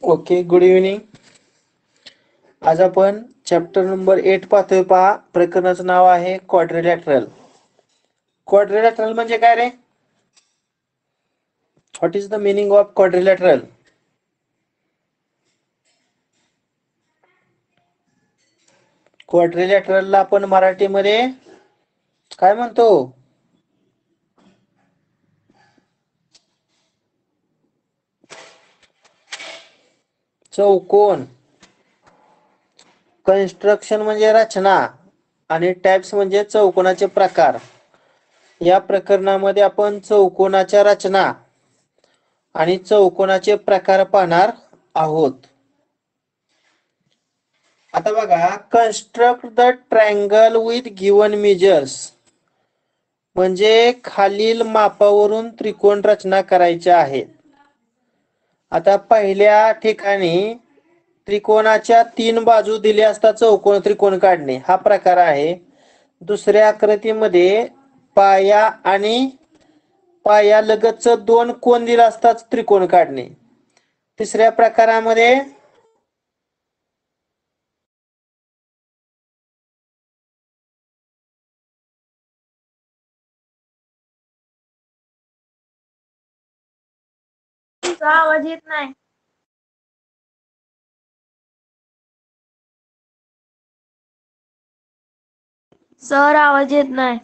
Okay, good evening. आज आपण chapter number 8 पाहतोय. पहा, प्रकरणाचं नाव आहे क्वाड्रिलॅटरल. क्वाड्रिलॅटरल म्हणजे काय रे? What is the meaning of quadrilateral? क्वाड्रिलॅटरलला आपण मराठीमध्ये काय म्हणतो? चौकोन. कन्स्ट्रक्शन म्हणजे रचना आणि टाइप्स म्हणजे चौकोनाचे प्रकार. या प्रकरणामध्ये आपण चौकोनाच्या रचना आणि चौकोनाचे प्रकार पाहणार आहोत. आता बघा, construct the triangle with given measures म्हणजे खालील मापावरून त्रिकोण रचना करायच्या आहेत. आता पहिल्या ठिकाणी त्रिकोणाच्या 3 बाजू दिल्या असता चौकोन त्रिकोण काढणे हा प्रकार आहे. दुसऱ्या आकृतीमध्ये पाया आणि पायालगतच 2 कोन दिला असता त्रिकोण काढणे. तिसऱ्या प्रकारामध्ये आवाज येत नाही. सर आवाज येत नाही.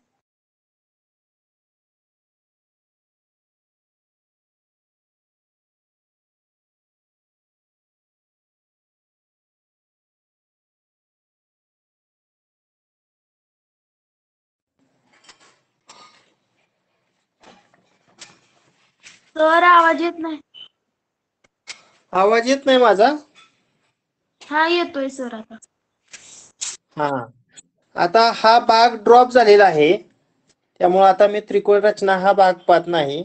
सर आवाज येत नाही. आवाज येत नाही माझा? हा येतोय सर आता. हा, आता हा भाग ड्रॉप झालेला आहे, त्यामुळे आता मी त्रिकोण रचना हा भाग पाहत नाही.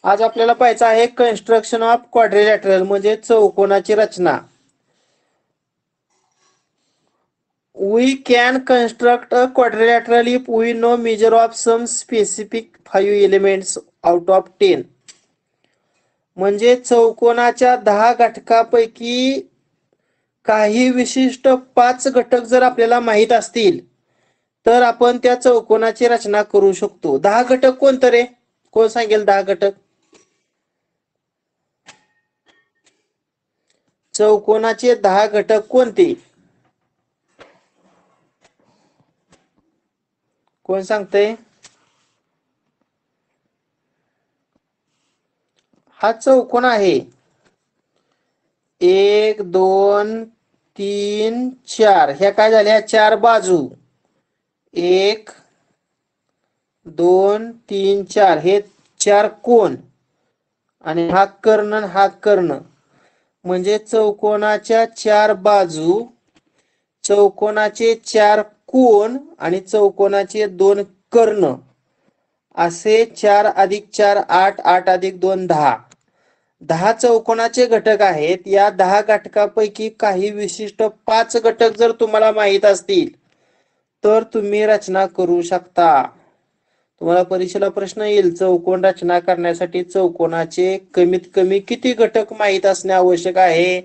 आज आपल्याला पाहायचं आहे कन्स्ट्रक्शन ऑफ क्वाड्रिलॅटरल म्हणजे चौकोनाची रचना. We can construct a quadrilateral if we know measure of some specific 5 elements out of 10. म्हणजे चौकोनाच्या 10 घटकापैकी काही विशिष्ट 5 घटक जर आपल्याला माहित असतील तर आपण त्या चौकोनाची रचना करू शकतो. 10 घटक कोणते रे? कोण सांगेल 10 घटक? चौकोनाचे 10 घटक कोणते? कोण सांगतंय? हा चौकोन आहे. 1 2 3 4 ह्या काय झाल्या? 4 बाजू. 1 2 3 4 हे 4 कोन आणि हा कर्ण आणि हा कर्ण म्हणजे चौकोनाच्या 4 बाजू, चौकोनाचे 4 कोन आणि चौकोनाचे 2 कर्ण असे 4 अधिक 4 8, 8 अधिक 2 10. 10 चौकोनाचे घटक आहेत. या 10 घटकापैकी काही विशिष्ट 5 घटक जर तुम्हाला माहित असतील तर तुम्ही रचना करू शकता. तुम्हाला परीक्षेला प्रश्न येईल, चौकोन रचना करण्यासाठी चौकोनाचे कमीत कमी किती घटक माहित असणे आवश्यक आहे?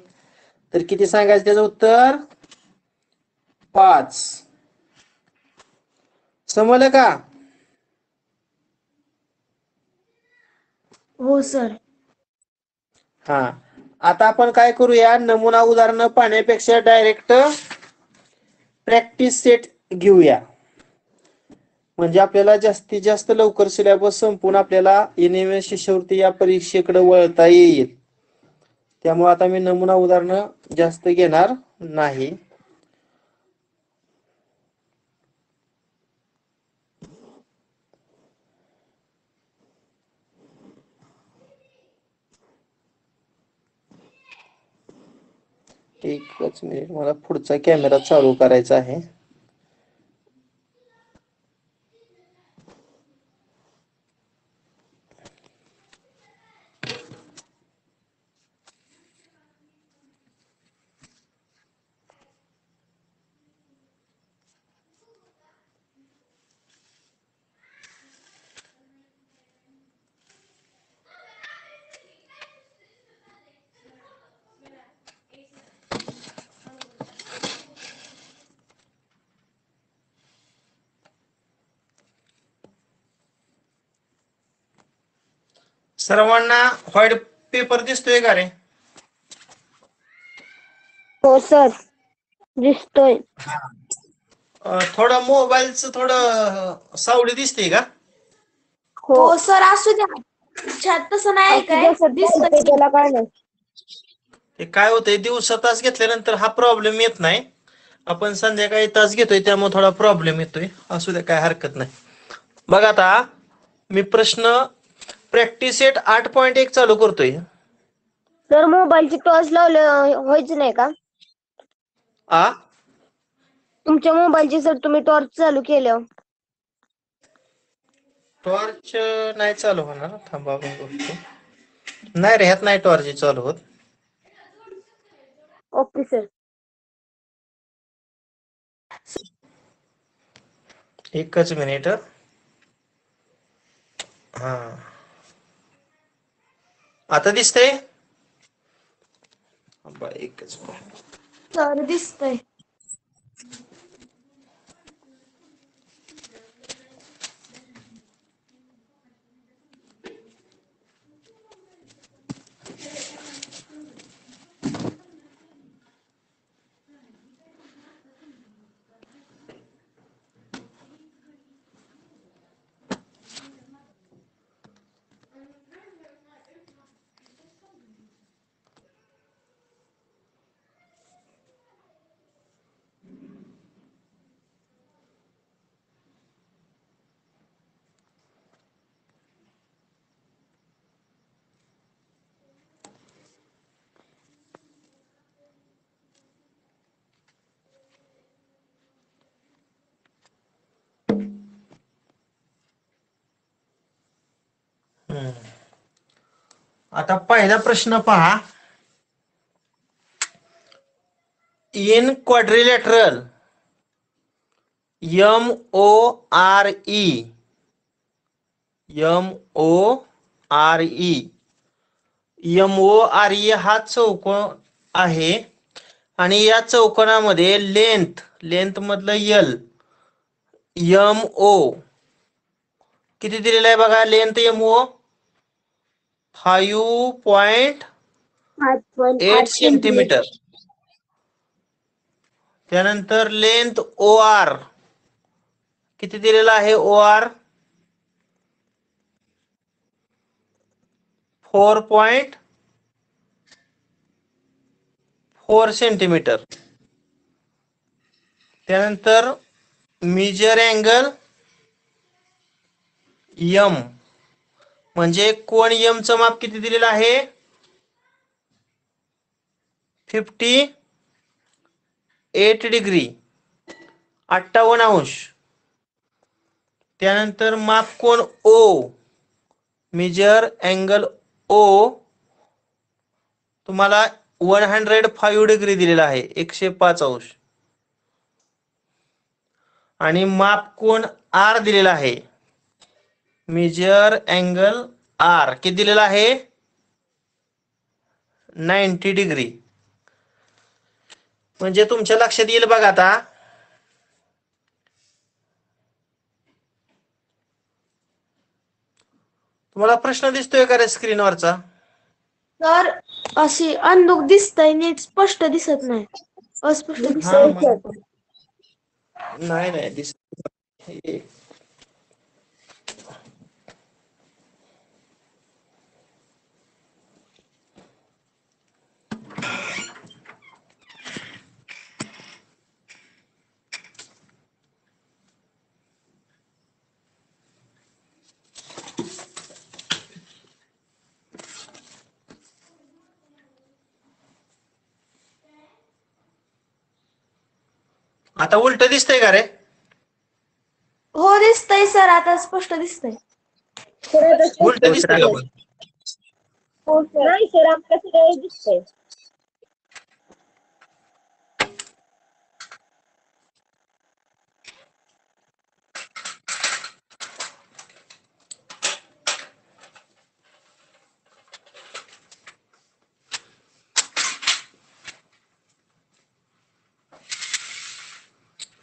तर किती सांगायचं त्याचं उत्तर? 5. समजलं का? हो सर. हा, आता आपण काय करूया, नमुना उदाहरण पाहण्यापेक्षा डायरेक्ट प्रॅक्टिस सेट घेऊया. म्हणजे आपल्याला जास्तीत जास्त लवकर सिलेबस संपून आपल्याला NMS शिष्यवृत्ती या परीक्षेकडे वळता येईल. त्यामुळे आता मी नमुना उदाहरण जास्त घेणार नाही. एकच मिनिट, मला पुढचा कॅमेरा चालू करायचा आहे. सर्वांना व्हाईट पेपर दिसतोय का रे? हो सर दिसतोय. थोडं मोबाईलचं थोडं सावली दिसते का? हो हो सर असू द्या. छात तसं नाही असू काय द्या सर, दिसतंय. चालतंय, त्याला काय नाही. ते काय होतंय, दिवसा तास घेतल्यानंतर हा प्रॉब्लेम येत नाही. आपण संध्याकाळी तास घेतोय त्यामुळे थोडा प्रॉब्लेम येतोय. असू द्या, काय हरकत नाही. बघा आता मी प्रश्न प्रॅक्टिस सेट 8.1 चालू करतोय. सर मोबाईलची टॉर्च लावलं व्हायचं नाही का? आ तुमच्या मोबाईलची सर तुम्ही टॉर्च चालू केल्यावर टॉर्च नाही चालू होणार, थांबा मी बघतो. नाही रे, ह्यात नाही टॉर्च चालू होत. Okay sir. एकच मिनिट. हा आता दिसतंय? एकच मिनिट. सर दिसतंय. आता पहिला प्रश्न पहा. इन क्वाड्रिलॅटरल MORE MORE हा चौकोन आहे आणि या चौकोनामध्ये लेंथ मधलं MO किती दिलेलं आहे बघा. Length MO 5.8 centimetre. त्यानंतर लेंथ OR किती दिलेला आहे? OR 4.4 centimetre. त्यानंतर मेजर अँगल M म्हणजे कोण M चं माप किती दिलेलं आहे? 58 डिग्री, 58 अंश. त्यानंतर माप कोण O, मेजर अँगल O तुम्हाला 105 डिग्री दिलेला आहे, 105 अंश. आणि माप कोण R दिलेला आहे, मेजर अँगल R किती दिलेला आहे? 90 डिग्री. म्हणजे तुमच्या लक्षात येईल बघा. आता तुम्हाला प्रश्न दिसतोय का रे स्क्रीनवरचा? सर अशी अंधुक दिसतंय, नीट स्पष्ट दिसत नाही. अस्पष्ट हा दिसतंय. नाही दिसत. आता उलट दिसतंय का रे? हो दिसतंय सर, आता स्पष्ट दिसतंय. उलट दिसतंय का पण? नाही सर, आपल्या सगळं दिसतंय.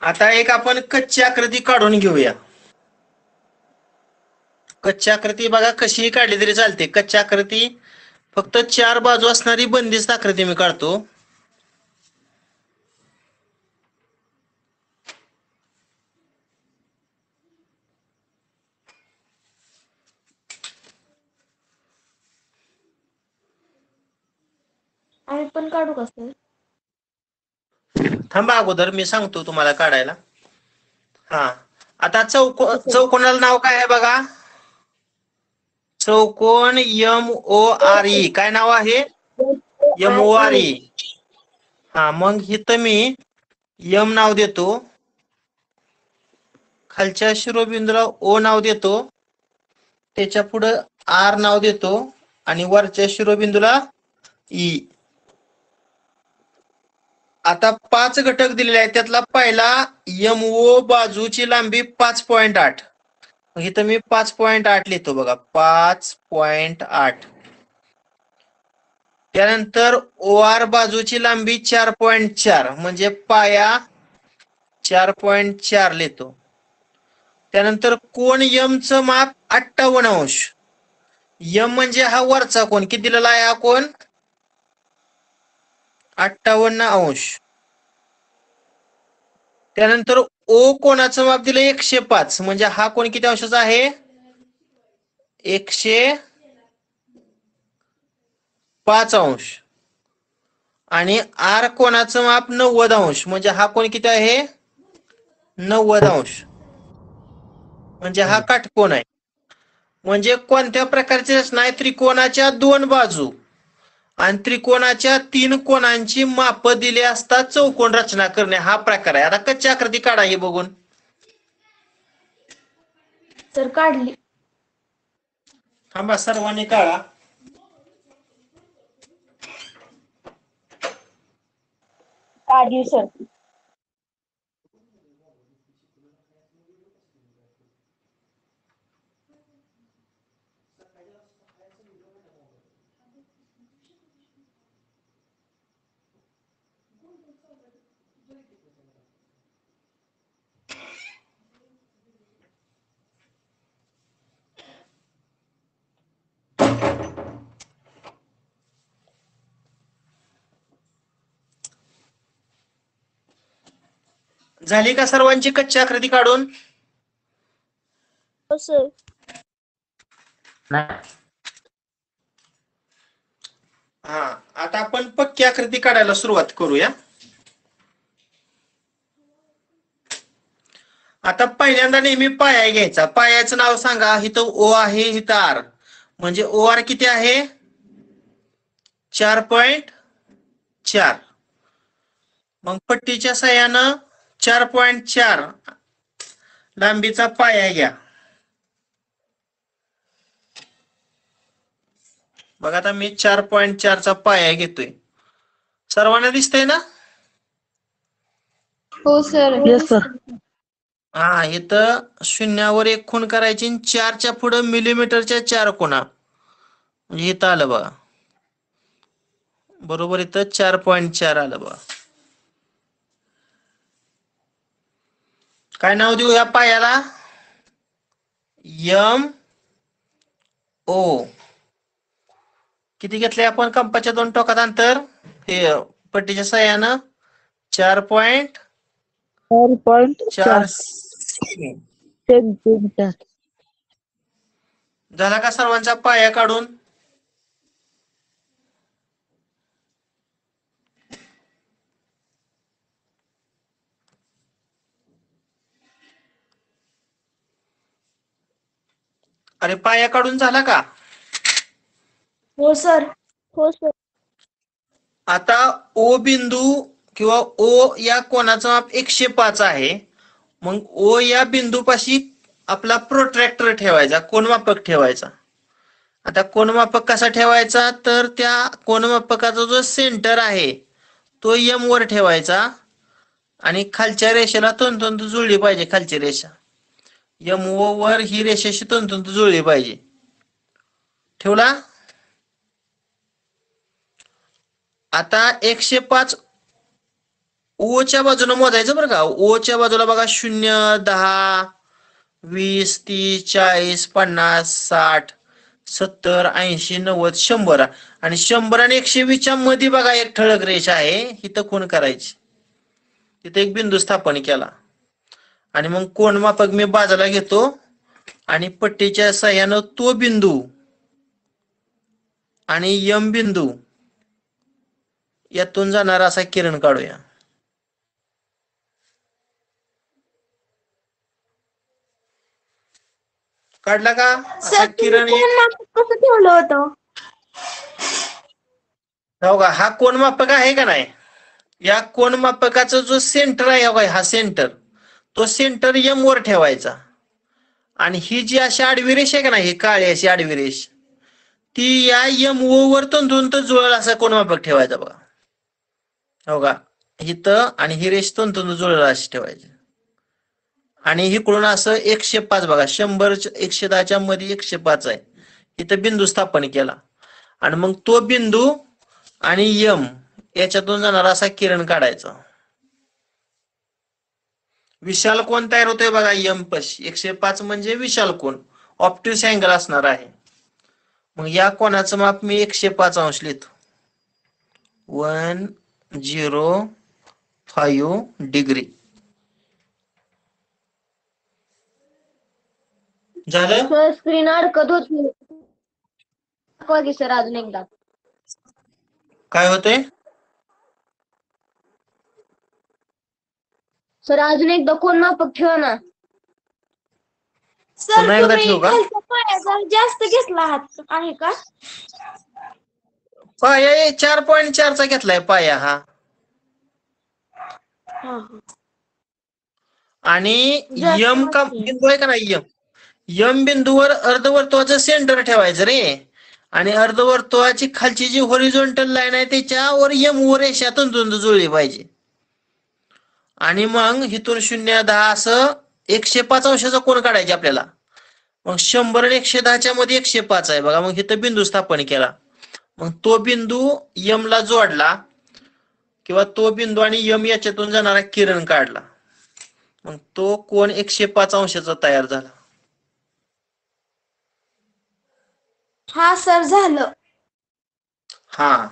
आता एक आपण कच्ची आकृती काढून घेऊया. कच्ची आकृती बघा कशीही काढली तरी चालते. कच्ची आकृती फक्त 4 बाजू असणारी बंदिस्त आकृती मी काढतो. आम्ही पण काढू का सर? थांबा, अगोदर मी सांगतो तुम्हाला काढायला. हा, आता चौकोनाला नाव काय आहे बघा? चौकोन MORE. काय नाव आहे? MORE. हा, मग इथं मी M नाव देतो, खालच्या शिरोबिंदूला O नाव देतो, त्याच्या पुढे R नाव देतो आणि वरच्या शिरोबिंदूला E. आता 5 घटक दिलेले आहेत. त्यातला पहिला MO बाजूची लांबी 5.8. इथं मी 5.8 लिहितो बघा, 5.8. त्यानंतर OR बाजूची लांबी 4.4 म्हणजे पाया 4.4 लिहितो. त्यानंतर कोन M चं माप 58 अंश. M म्हणजे हा वरचा कोन. किती दिलेला आहे हा कोन? 58 अंश. त्यानंतर O कोणाचं माप दिलं 105 म्हणजे हा कोन किती अंशाचा आहे? 105 अंश. आणि R कोणाचं माप 90 अंश म्हणजे हा कोन किती आहे? 90 अंश. म्हणजे हा काटकोन आहे. म्हणजे कोणत्या प्रकारची रचना आहे? त्रिकोणाच्या 2 बाजू आणि त्रिकोणाच्या 3 कोणांची माप दिली असता चौकोन रचना करणे हा प्रकार आहे. आता कच्ची आकृती काढा ही बघून. सर काढली. थांबा, सर्वांनी काढा. काढली सर. झाली का सर्वांची कच्ची आकृती काढून? हो सर. हा, आता आपण पक्की आकृती काढायला सुरुवात करूया. आता पहिल्यांदा नेहमी पाया घ्यायचा. पायाचं नाव सांगा. इथं O आहे, इथं R. म्हणजे OR किती आहे? 4.4. मग पट्टीच्या साह्यानं 4.4 लांबीचा पाया घ्या. बघा, आता मी 4.4 चा पाया घेतोय. सर्वांना दिसतंय ना? हो सर. Yes sir. हा, इथं शून्यावर 1 खूण करायची, 4च्या पुढे मिलीमीटरच्या 4 खुणा. म्हणजे इथं आलं बघा, बरोबर इथं 4.4 आलं बघा. काय नाव देऊ या पायाला? MO. किती घेतलंय आपण कंपाच्या 2 टोकात अंतर? हे पट्टीच्या साह्यानं 4.4 सेंटीमीटर. झाला का सर्वांचा पाया काढून? अरे, पाया काढून झाला का? हो सर. हो सर. आता O बिंदू किंवा O या कोणाचं माप 105 आहे. मग O या बिंदूपाशी आपला प्रोट्रॅक्टर ठेवायचा, कोनमापक ठेवायचा. आता कोनमापक कसा ठेवायचा? तर त्या कोनमापकाचा जो सेंटर आहे तो M वर ठेवायचा आणि खालच्या रेषेला तंतोतंत जुळली पाहिजे. खालची रेषा MO वर ही रेषेशी तंतोतंत जुळली पाहिजे. ठेवला? आता 105 O च्या बाजूने मोजायचं बरं का. O च्या बाजूला बघा 0, 10, 20, 30, 40, 50, 60, 70, 80, 90, 100. आणि 100 आणि 120च्या मध्ये बघा एक ठळक रेषा आहे, इथं खूण करायची. तिथे एक बिंदू स्थापन केला आणि मग कोण मापक मी बाजूला घेतो आणि पट्टीच्या सहाय्यानं तो बिंदू आणि यम बिंदू यातून जाणारा असा किरण काढूया. काढला का असा सर तुम्ही किरण एक? कोण माप कसं ठेवलं होतं? हो का, हा कोण मापक आहे का नाही, या कोण मापकाचा जो सेंटर आहे हो का, हा सेंटर, तो सेंटर यम वर ठेवायचा आणि ही जी अशी आडवी रेष आहे का नाही, ही काळी अशी आडवी रेष, ती या यम ओ वर तंतोतंत जुळेल असा कोण मापक ठेवायचा बघा. हो का, इथं आणि ही रेष तंतोतंत जुळेल अशी ठेवायची. आणि इकडून असं 105 बघा, 100 110च्या मध्ये 105 आहे, इथं बिंदू स्थापन केला आणि मग तो बिंदू आणि यम याच्यातून जाणारा असा किरण काढायचा. विशाल कोण तयार होतोय बघा, यम पाशी 105 म्हणजे विशाल कोण, ऑप्टिक्स अँगल असणार आहे. मग या कोणाचं माप मी 105 अंश लिहितो, 105 डिग्री. झालं? सर स्क्रीन अडकत होती. दाखवा की सर अजून एकदा. काय होतंय? सर अजून एकदा कोण मापक ठेवा ना. सर पुन्हा एकदा तुम्ही ठेवू का? खालचा पाया जरा जास्त घेतला आहात आहे का? पाया 4.4चा घेतलाय पाया हा. हा हा. आणि जास्त यम का वाटतंय. बिंदू आहे का नाही, यम यम बिंदूवर अर्धवर्तुळाचं सेंटर ठेवायचं रे, आणि अर्धवर्तुळाची खालची जी हॉरिझॉन्टल लाईन आहे त्याच्यावर यम वर रेषा तंतोतंत जुळली पाहिजे. आणि मग इथून 0, 10 असं 105 अंशाचा कोन काढायचे आपल्याला. मग 100 आणि 110च्या मध्ये 105 आहे बघा, मग इथं बिंदू स्थापन केला. मग तो बिंदू यम ला जोडला किंवा तो बिंदू आणि यम याच्यातून जाणारा किरण काढला, मग तो कोन 105 अंशाचा तयार झाला. हा सर झालं. हा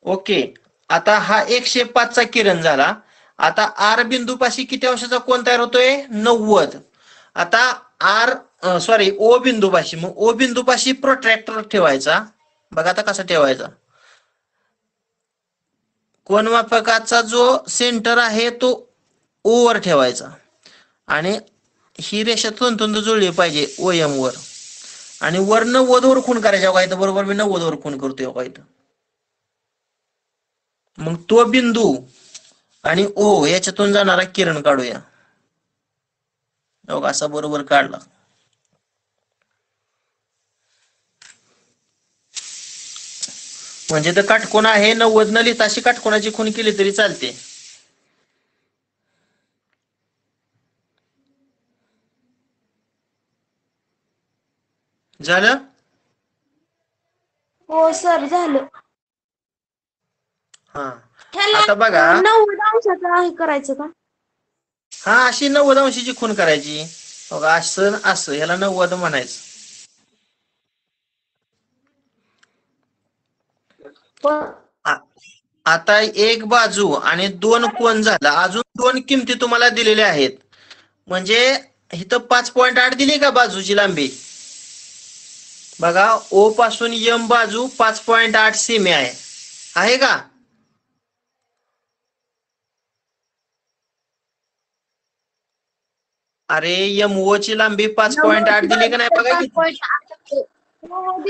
ओके. आता हा 105चा किरण झाला. आता आर बिंदू पाशी किती अंशाचा कोन तयार होतोय, 90. आता ओ बिंदू पाशी, मग ओ बिंदू पाशी प्रोट्रॅक्टर ठेवायचा बघा. आता कसा ठेवायचा, कोन मापकाचा जो सेंटर आहे तो ओ वर ठेवायचा आणि ही रेषा तंतोतंत जुळली पाहिजे OM वर, आणि वर 90 वर खूण करायच्या बघा. इथं बरोबर मी 90 वर खूण करतोय बघा इथं. मग तो बिंदू आणि ओ याच्यातून जाणारा किरण काढूया. बघा असा बरोबर काढला. म्हणजे तर काटकोन आहे 90 न लिहिता अशी काटकोनाची खूण केली तरी चालते. झालं? हो सर झालं. हा ह्याला आता बघा, 90 अंशाचं आहे करायचं का? हा अशी 90 अंशाची खूण करायची बघा, असं असं ह्याला 90 म्हणायचं. आ- आता एक बाजू आणि 2 कोन झाला, अजून 2 किमती तुम्हाला दिलेल्या आहेत. म्हणजे इथं 5.8 दिली का बाजूची लांबी बघा, ओ पासून यम बाजू 5.8 सेमी आहे का? अरे यम ओ ची लांबी 5.8 दिली का नाही बघा किती.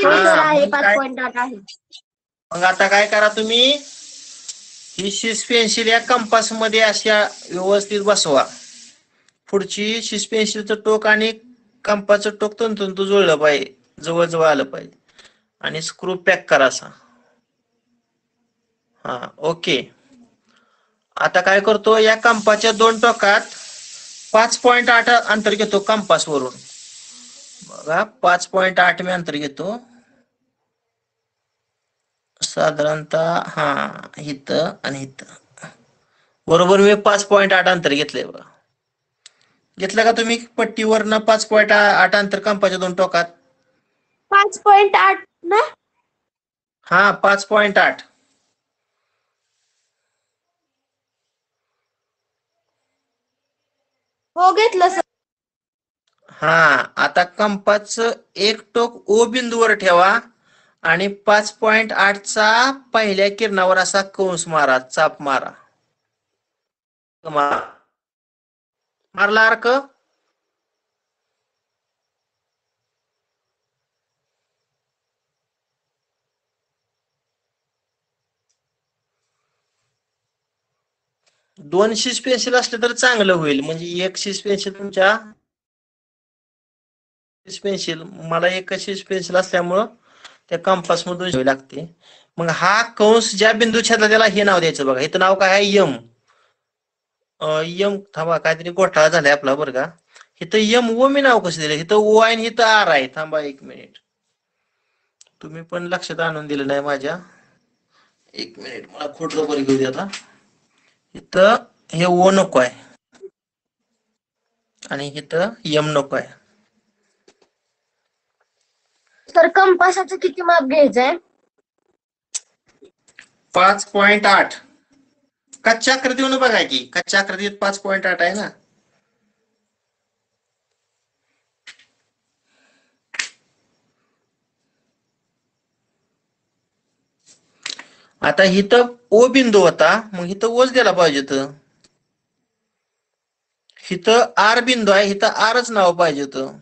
सर हा आहे मग 5.8 आहे. आता काय करा तुम्ही, ही शिस पेन्सिल या कंपास मध्ये अशा व्यवस्थित बसवा. पुढची शिस पेन्सिलचं टोक आणि कंपासचं टोक तंतोतंत जुळलं पाहिजे, जवळ जवळ आलं पाहिजे, आणि स्क्रू पॅक करा असा. हा ओके. आता काय करतो, या कंपासच्या 2 टोकात 5.8 अंतर घेतो कंपास वरून बघा. 5.8 मी अंतर घेतो साधारणतः, हा इथं आणि इथं बरोबर मी 5.8 अंतर घेतलंय बघा. घेतलं का तुम्ही पट्टीवरनं 5.8 अंतर कंपाच्या दोन टोकात? 5.8 ना? हा 5.8. हो घेतलं सर. हा आता कंपाचं एक टोक ओ बिंदूवर ठेवा आणि 5.8 चा पहिल्या किरणावर असा कंस मारा, चाप मारा. मारला अर्क? दोन शीस पेन्सिल असले तर चांगलं होईल, म्हणजे एक शीस पेन्सिल तुमच्या पेन्सिल मला एक शीस पेन्सिल असल्यामुळं त्या कंपास मधून घ्यावी लागते. मग हा कंस ज्या बिंदू छेदला त्याला हे नाव द्यायचं बघा. इथं नाव काय आहे? यम. यम थांबा, काहीतरी घोटाळा झालाय आपला बरं का. इथं यम ओ मी नाव कसं दिलं? इथं ओ आहे आणि इथं आर आहे. थांबा 1 मिनिट, तुम्ही पण लक्षात आणून दिलं नाही माझ्या. 1 मिनिट, मला खोट रबर घेऊ द्या आता. इथं हे ओ नको आहे आणि इथं यम नको आहे. तर कंपासाचं किती माप घ्यायचंय? 5.8. कच्च्या आकृतीवरून बघा की, कच्च्या आकृतीत 5.8 आहे ना. आता इथं ओ बिंदू होता, मग इथं ओच द्यायला पाहिजे. तर इथं आर बिंदू आहे, इथं आरच नाव पाहिजे होतं.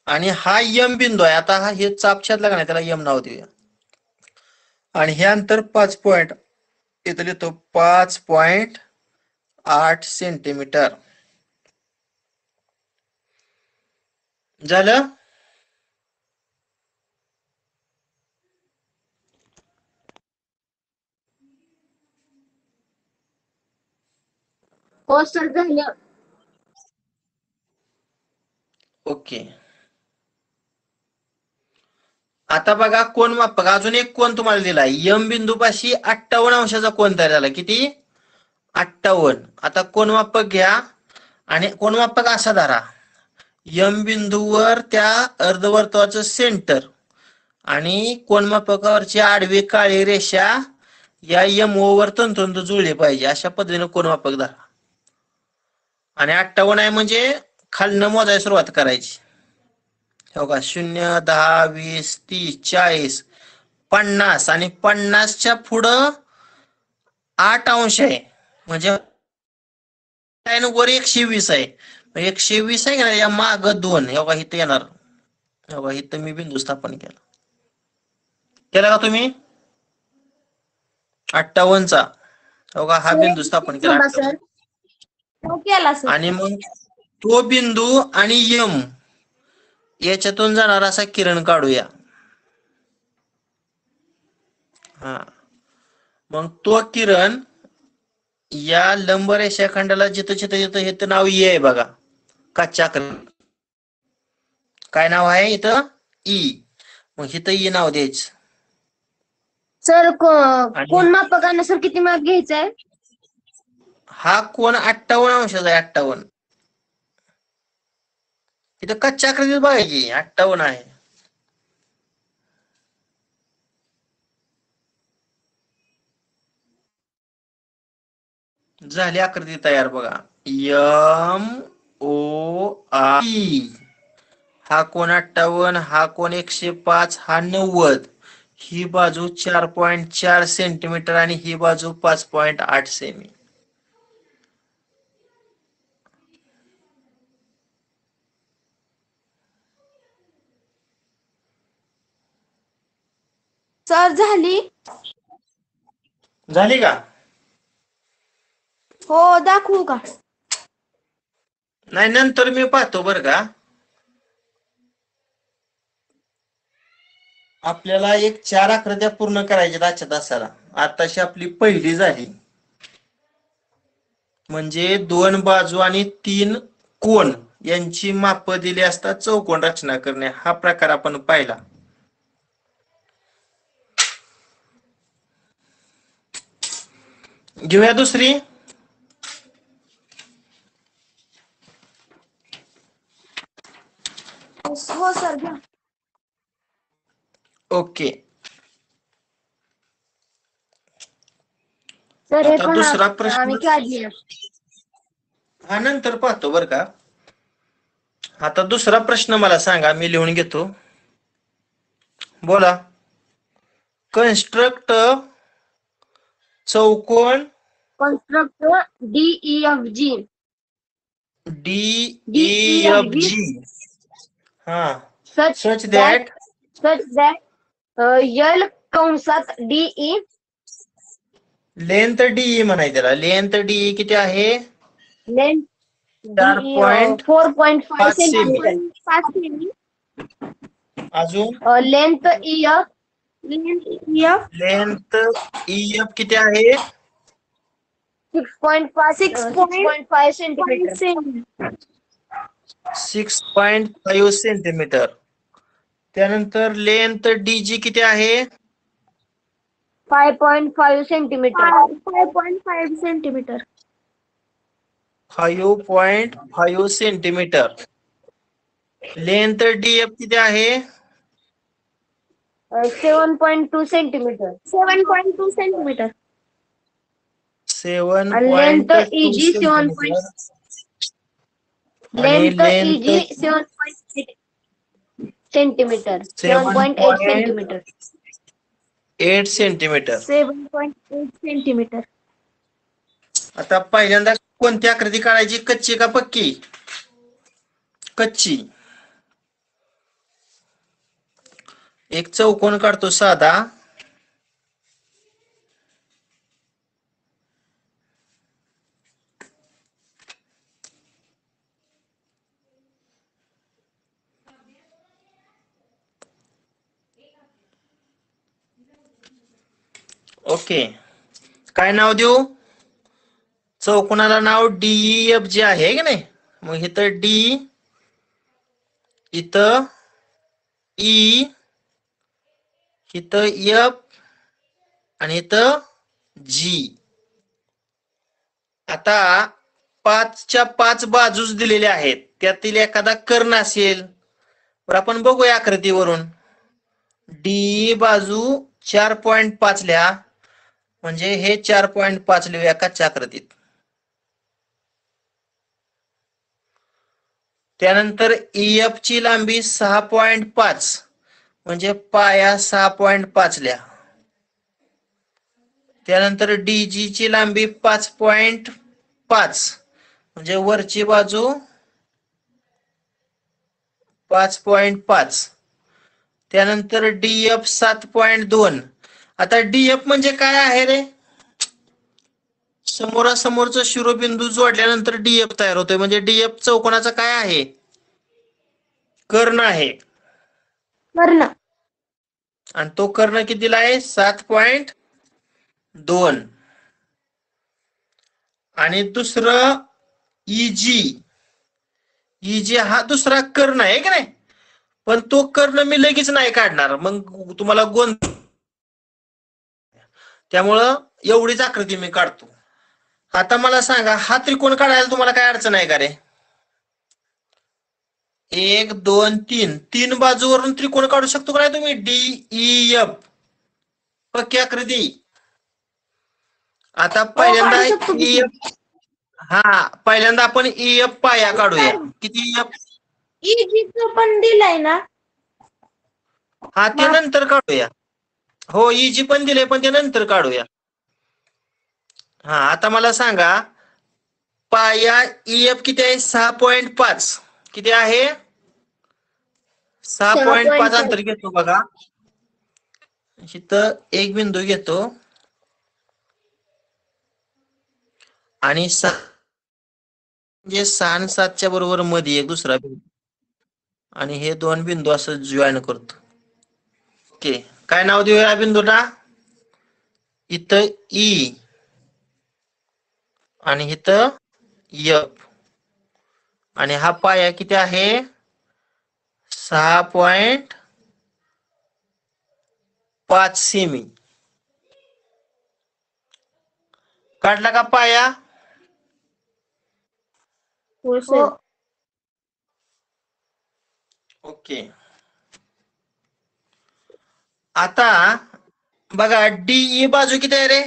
आणि हा यम बिंदू आहे. आता हा हे चाप छेदला का नाही, त्याला यम नाव देऊया. आणि हे अंतर 5. इथं लिहितो 5.8 सेंटीमीटर. झालं? हो सर झालं. ओके. आता बघा कोन मापक, अजून एक कोन तुम्हाला दिलाय. यम बिंदू पाशी 58 अंशाचा कोन तयार झाला. किती? 58. आता कोन मापक घ्या आणि कोन मापक असा धरा. यम बिंदूवर त्या अर्धवर्तुळाचं सेंटर आणि कोनमापकावरची आडवी काळी रेषा या यम ओ वर तंतोतंत जुळली पाहिजे. अशा पद्धतीने कोनमापक धरा. आणि 58 आहे म्हणजे खालनं मोजायला सुरुवात करायची. हो का, 0, 10, 20, 30, 40, 50 आणि 50च्या पुढं 8 अंश आहे. म्हणजे वर 120 आहे. 120 आहे का या माग 2. हे बघा इथं येणार. हे बघा इथं मी बिंदू स्थापन केला. केला का तुम्ही? 58चा. हो का, हा बिंदू स्थापन केला थांबा 58. सर. हो केला सर. आणि मग तो बिंदू आणि यम याच्यातून जाणार असा किरण काढूया. हा, मग तो किरण या लंब रेषाखंडाला जिथं जिथं येतं हे तर नाव ई आहे बघा. कच्च्या काय नाव आहे इथं? ई. मग इथं ई नाव द्यायचं. सर आणि कोण मापकानं सर किती माप घ्यायचंय? हा कोन 58 अंशाचा आहे. 58 इथं कच्च्या आकृतीत बघा की 58 आहे. झाली आकृती तयार बघा. M O R E. हा कोन 58, हा कोन 105, हा 90. ही बाजू 4.4 सेंटीमीटर आणि ही बाजू 5.8 सेमी. सर झाली. झाली का? हो दाखवू का? नाही, नंतर मी पाहतो बरं का. आपल्याला एक 4 आकृत्या पूर्ण करायच्या आजच्या तासाला. आताशी आपली पहिली झाली. म्हणजे 2 बाजू आणि 3 कोन यांची माप दिली असता चौकोन रचना करणे, हा प्रकार आपण पाहिला. घेऊया दुसरी. ओके. सर हे आता पण दुसरा प्रश्न आम्ही काढली. हा नंतर पाहतो बर का. आता दुसरा प्रश्न मला सांगा, मी लिहून घेतो. बोला. कन्स्ट्रक्ट चौकोन कन्स्ट्रक्ट DEFG DEFG हा such such that that L कंसात DE लेंथ DE म्हणाय त्याला. लेंथ DE किती आहे? लेंथ DE 4.5 4.5 सेमी. सेंटीमीटर. 5 सेमी. अजून length EF length length EF किती आहे? 6.5 सेंटीमीटर. सेमी. 6.5 सेंटीमीटर. त्यानंतर लेंथ DG किती आहे? 5.5 centimetre. 5.5 centimetre. 5.5 centimetre. Length DF किती आहे? 7.2 centimetre. 7.2 centimetre. Length 7.2 EG 7. Centimetre. आणि length length EG 7.8 centimetre. 7.8 centimetre. 7.8 centimetre. 7.8 centimetre. आता पहिल्यांदा कोणती आकृती काढायची, कच्ची का पक्की? कच्ची. एक चौकोन काढतो साधा. ओके. काय नाव देऊ? चौकोनाला नाव DEFG आहे की नाही? मग इथं D, इथं E, इथं F आणि इथं G. आता 5च्या 5 बाजूच दिलेल्या आहेत. त्यातील एखादा कर्ण असेल तर आपण बघूया आकृतीवरून. DE बाजू 4.5 लिहा, म्हणजे हे 4.5 लिहूया कच्च्या आकृतीत. त्यानंतर EF ची लांबी 6.5, म्हणजे पाया 6.5 लिहा. त्यानंतर DG ची लांबी 5.5, म्हणजे वरची बाजू 5.5. त्यानंतर DF 7.2. आता DF म्हणजे काय आहे रे? समोरासमोरचं शिरोबिंदू जोडल्यानंतर DF तयार होतोय. म्हणजे DF चौकोनाचा काय आहे? कर्ण आहे. कर्ण. आणि तो कर्ण कितीला आहे? 7.2. आणि दुसरं EG हा दुसरा कर्ण आहे की नाही? पण तो कर्ण मी लगेच नाही काढणार, मग तुम्हाला गोंधळ. त्यामुळं एवढीच आकृती मी काढतो. आता मला सांगा, हा त्रिकोण काढायला तुम्हाला काय अडचण आहे का रे? 1 2 3 तीन बाजूवरून त्रिकोण काढू शकतो का नाही तुम्ही? DEF पक्की आकृती. आता पहिल्यांदा काढू शकतो की. EF, पहिल्यांदा आपण EF पाया काढूया. किती EF? EG पण दिलाय ना? ते नंतर काढूया. हो, EG पण दिले, पण ते नंतर काढूया. आता मला सांगा, पाया EF किती आहे? 6.5. किती आहे? 6.5 अंतर घेतो बघा. इथं एक बिंदू घेतो आणि 6 म्हणजे 6 आणि 7च्या बरोबर मध्ये एक दुसरा बिंदू, आणि हे दोन बिंदू असं जॉईन करतो. ओके. काय नाव देऊया या बिंदूला? इथं E आणि इथं F. आणि हा पाया किती आहे? 6.5 सेमी. काढला का पाया? हो सर. ओके. आता बघा डीई बाजू किती आहे रे?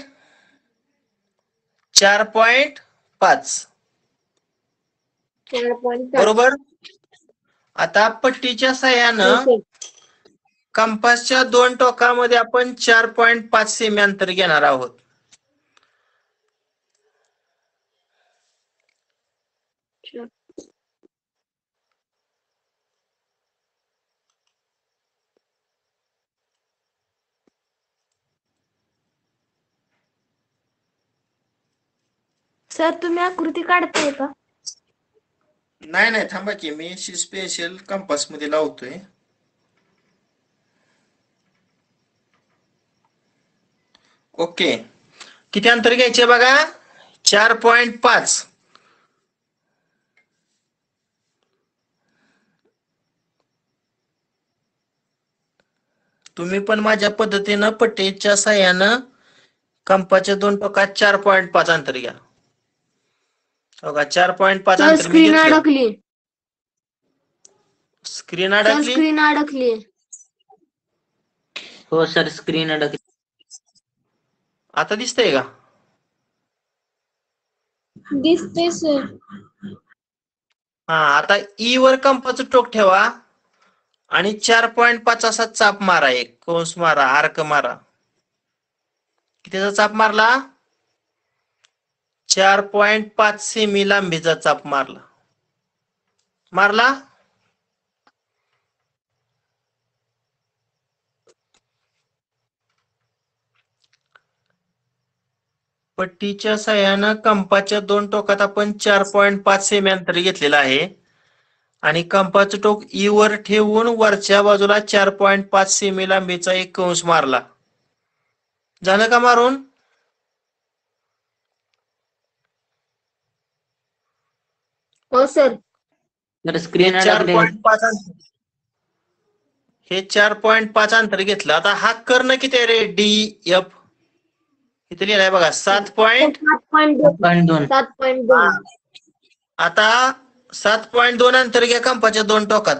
4.5 4.5. बरोबर. आता पट्टीच्या साह्यानं हो सर. कंपासच्या दोन टोकामध्ये आपण 4.5 सेमी अंतर घेणार आहोत. सर तुम्ही आकृती काढताय का? नाही नाही, थांबा की मी स्पेशल कंपास मध्ये लावतोय. ओके, किती अंतर घ्यायचे बघा? 4.5. तुम्ही पण माझ्या पद्धतीनं पट्टीच्या साह्यानं कंपाच्या दोन टोकात 4.5 अंतर घ्या. बघा 4.5 सर अंतर मी स्क्रीन घेतलं. अडकली. स्क्रीन सर अडकली. स्क्रीन अडकली. हो सर, स्क्रीन अडकली. आता दिसतंय का? दिसते सर. हा, आता ई वर कंपाचं टोक ठेवा आणि 4.5 असा चाप मारा, एक कंस मारा, आर्क मारा. कितीचा चाप मारला? 4.5 सेमी लांबीचा चाप मारला. मारला. पट्टीच्या साह्यानं कंपाच्या दोन टोकात आपण 4.5 सेमी अंतर घेतलेलं आहे आणि कंपाचं टोक ई वर ठेवून वरच्या बाजूला 4.5 सेमी लांबीचा एक कंस मारला. झालं का मारून? हो सर. सर स्क्रीन अडकली. 4.5 अंतर, हे 4.5 अंतर घेतलं. आता हा कर्ण किती आहे रे? डी एफ इथे लिहिलाय बघा, 7.2. 2. 7.2. आता 7.2 अंतर घ्या कंपाच्या दोन टोकात.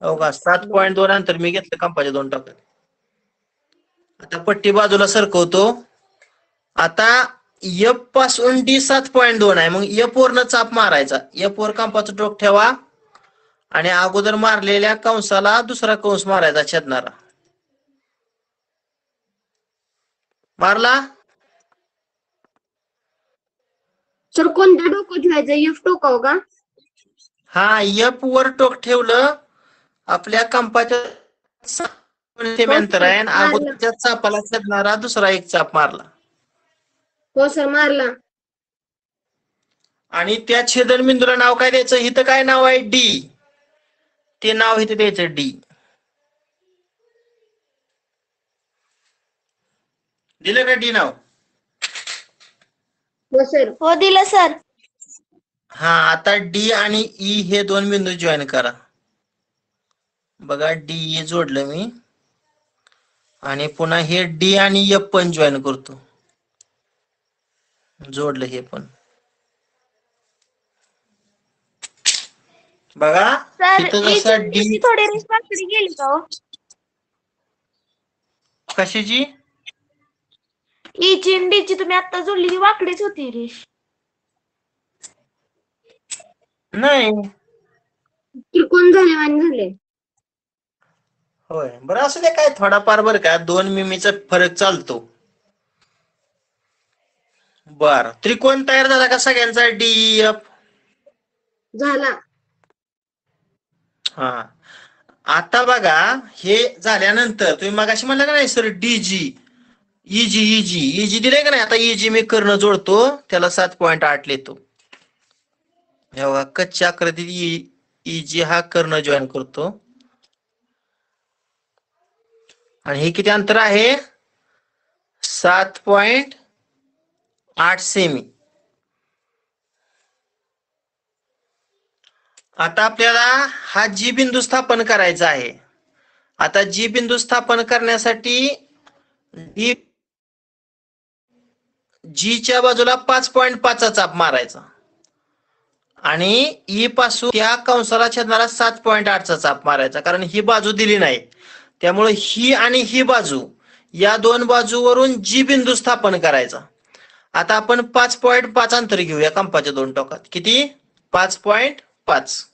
हो का, 7.2 अंतर मी घेतलं कंपाच्या दोन टोकात. आता पट्टी बाजूला सरकवतो. आता एफ पासून डी 7.2 आहे, मग एफ वरनं चाप मारायचा. एफ वर कंपाचं टोक ठेवा आणि अगोदर मारलेल्या कंसाला दुसरा कंस मारायचा छेदणारा. मारला. सर कोणत्या डोकं ठेवायचं? एफ टोकाव का? हा, एफ वर टोक ठेवलं, आपल्या कंपाच्या सेमी अंतर आहे आणि अगोदरच्या चापाला छेदणारा दुसरा एक चाप मारला. हो सर, मारला. आणि त्या छेदन बिंदूला नाव काय द्यायचं? इथं काय नाव आहे? डी. ते नाव इथे द्यायचं डी. दिलं का डी नाव? हो सर. हो दिलं सर. हा, आता डी आणि ई हे दोन बिंदू जॉईन करा. बघा डी ई जोडलं मी आणि पुन्हा हे डी आणि एफ पण जॉईन करतो. जोडलं हे पण. बघा सर इथं जसं डी. थोडी रेस वाकडी गेली का? कशाची? ई ची आणि डी ची तुम्ही आता जोडली ती वाकडीच होती रेश. नाही. त्रिकोण झाले आणि झाले. होय, बरं असू दे, काय थोडाफार बरं का, 2 मिमीचा फरक चालतो. बर, त्रिकोण तयार झाला का सगळ्यांचा? डी एफ झाला. हा, आता बघा हे झाल्यानंतर तुम्ही मगाशी म्हणलं का नाही सर, डीजी इजी इजी इजी दिलंय का नाही? आता इजी मी कर्ण जोडतो, त्याला 7.8 लिहितो. हे बघा, कच्च्या आकृतीत इजी हा कर्ण जॉईन करतो. आणि हे किती अंतर आहे? 7.8 सेमी. आता आपल्याला हा जी बिंदू स्थापन करायचा आहे. आता जी बिंदू स्थापन करण्यासाठी जी च्या बाजूला 5.5 चा चाप मारायचा आणि ई पासून त्या कंसाला छेदणारा 7.8चा चाप मारायचा, कारण ही बाजू दिली नाही. त्यामुळे ही आणि ही बाजू, या दोन बाजूवरून जी बिंदू स्थापन करायचा. आता आपण 5.5 अंतर घेऊया कंपाच्या दोन टोकात. किती? 5.5.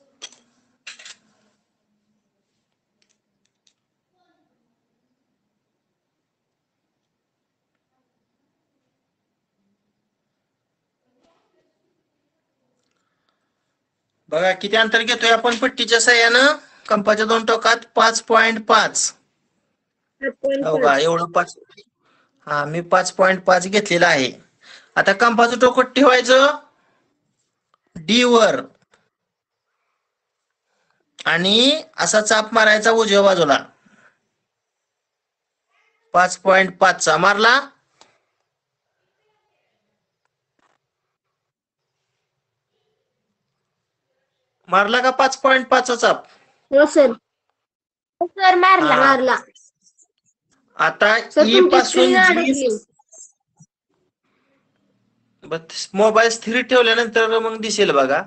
बघा किती अंतर घेतोय आपण पट्टीच्या साह्यानं कंपाच्या दोन टोकात. 5.5. हो का, एवढं 5. हा, मी 5.5 घेतलेला आहे. आता कंपाचं टोक ठेवायचं डी वर आणि असा चाप मारायचा उजव्या बाजूला. 5.5चा मारला. मारला का 5.5चा चाप? हो सर. सर मारला हा. मारला. आता सर ई तुमची पासून स्क्रीन जी, अडकली. मोबाईल स्थिर ठेवल्यानंतर मग दिसेल बघा.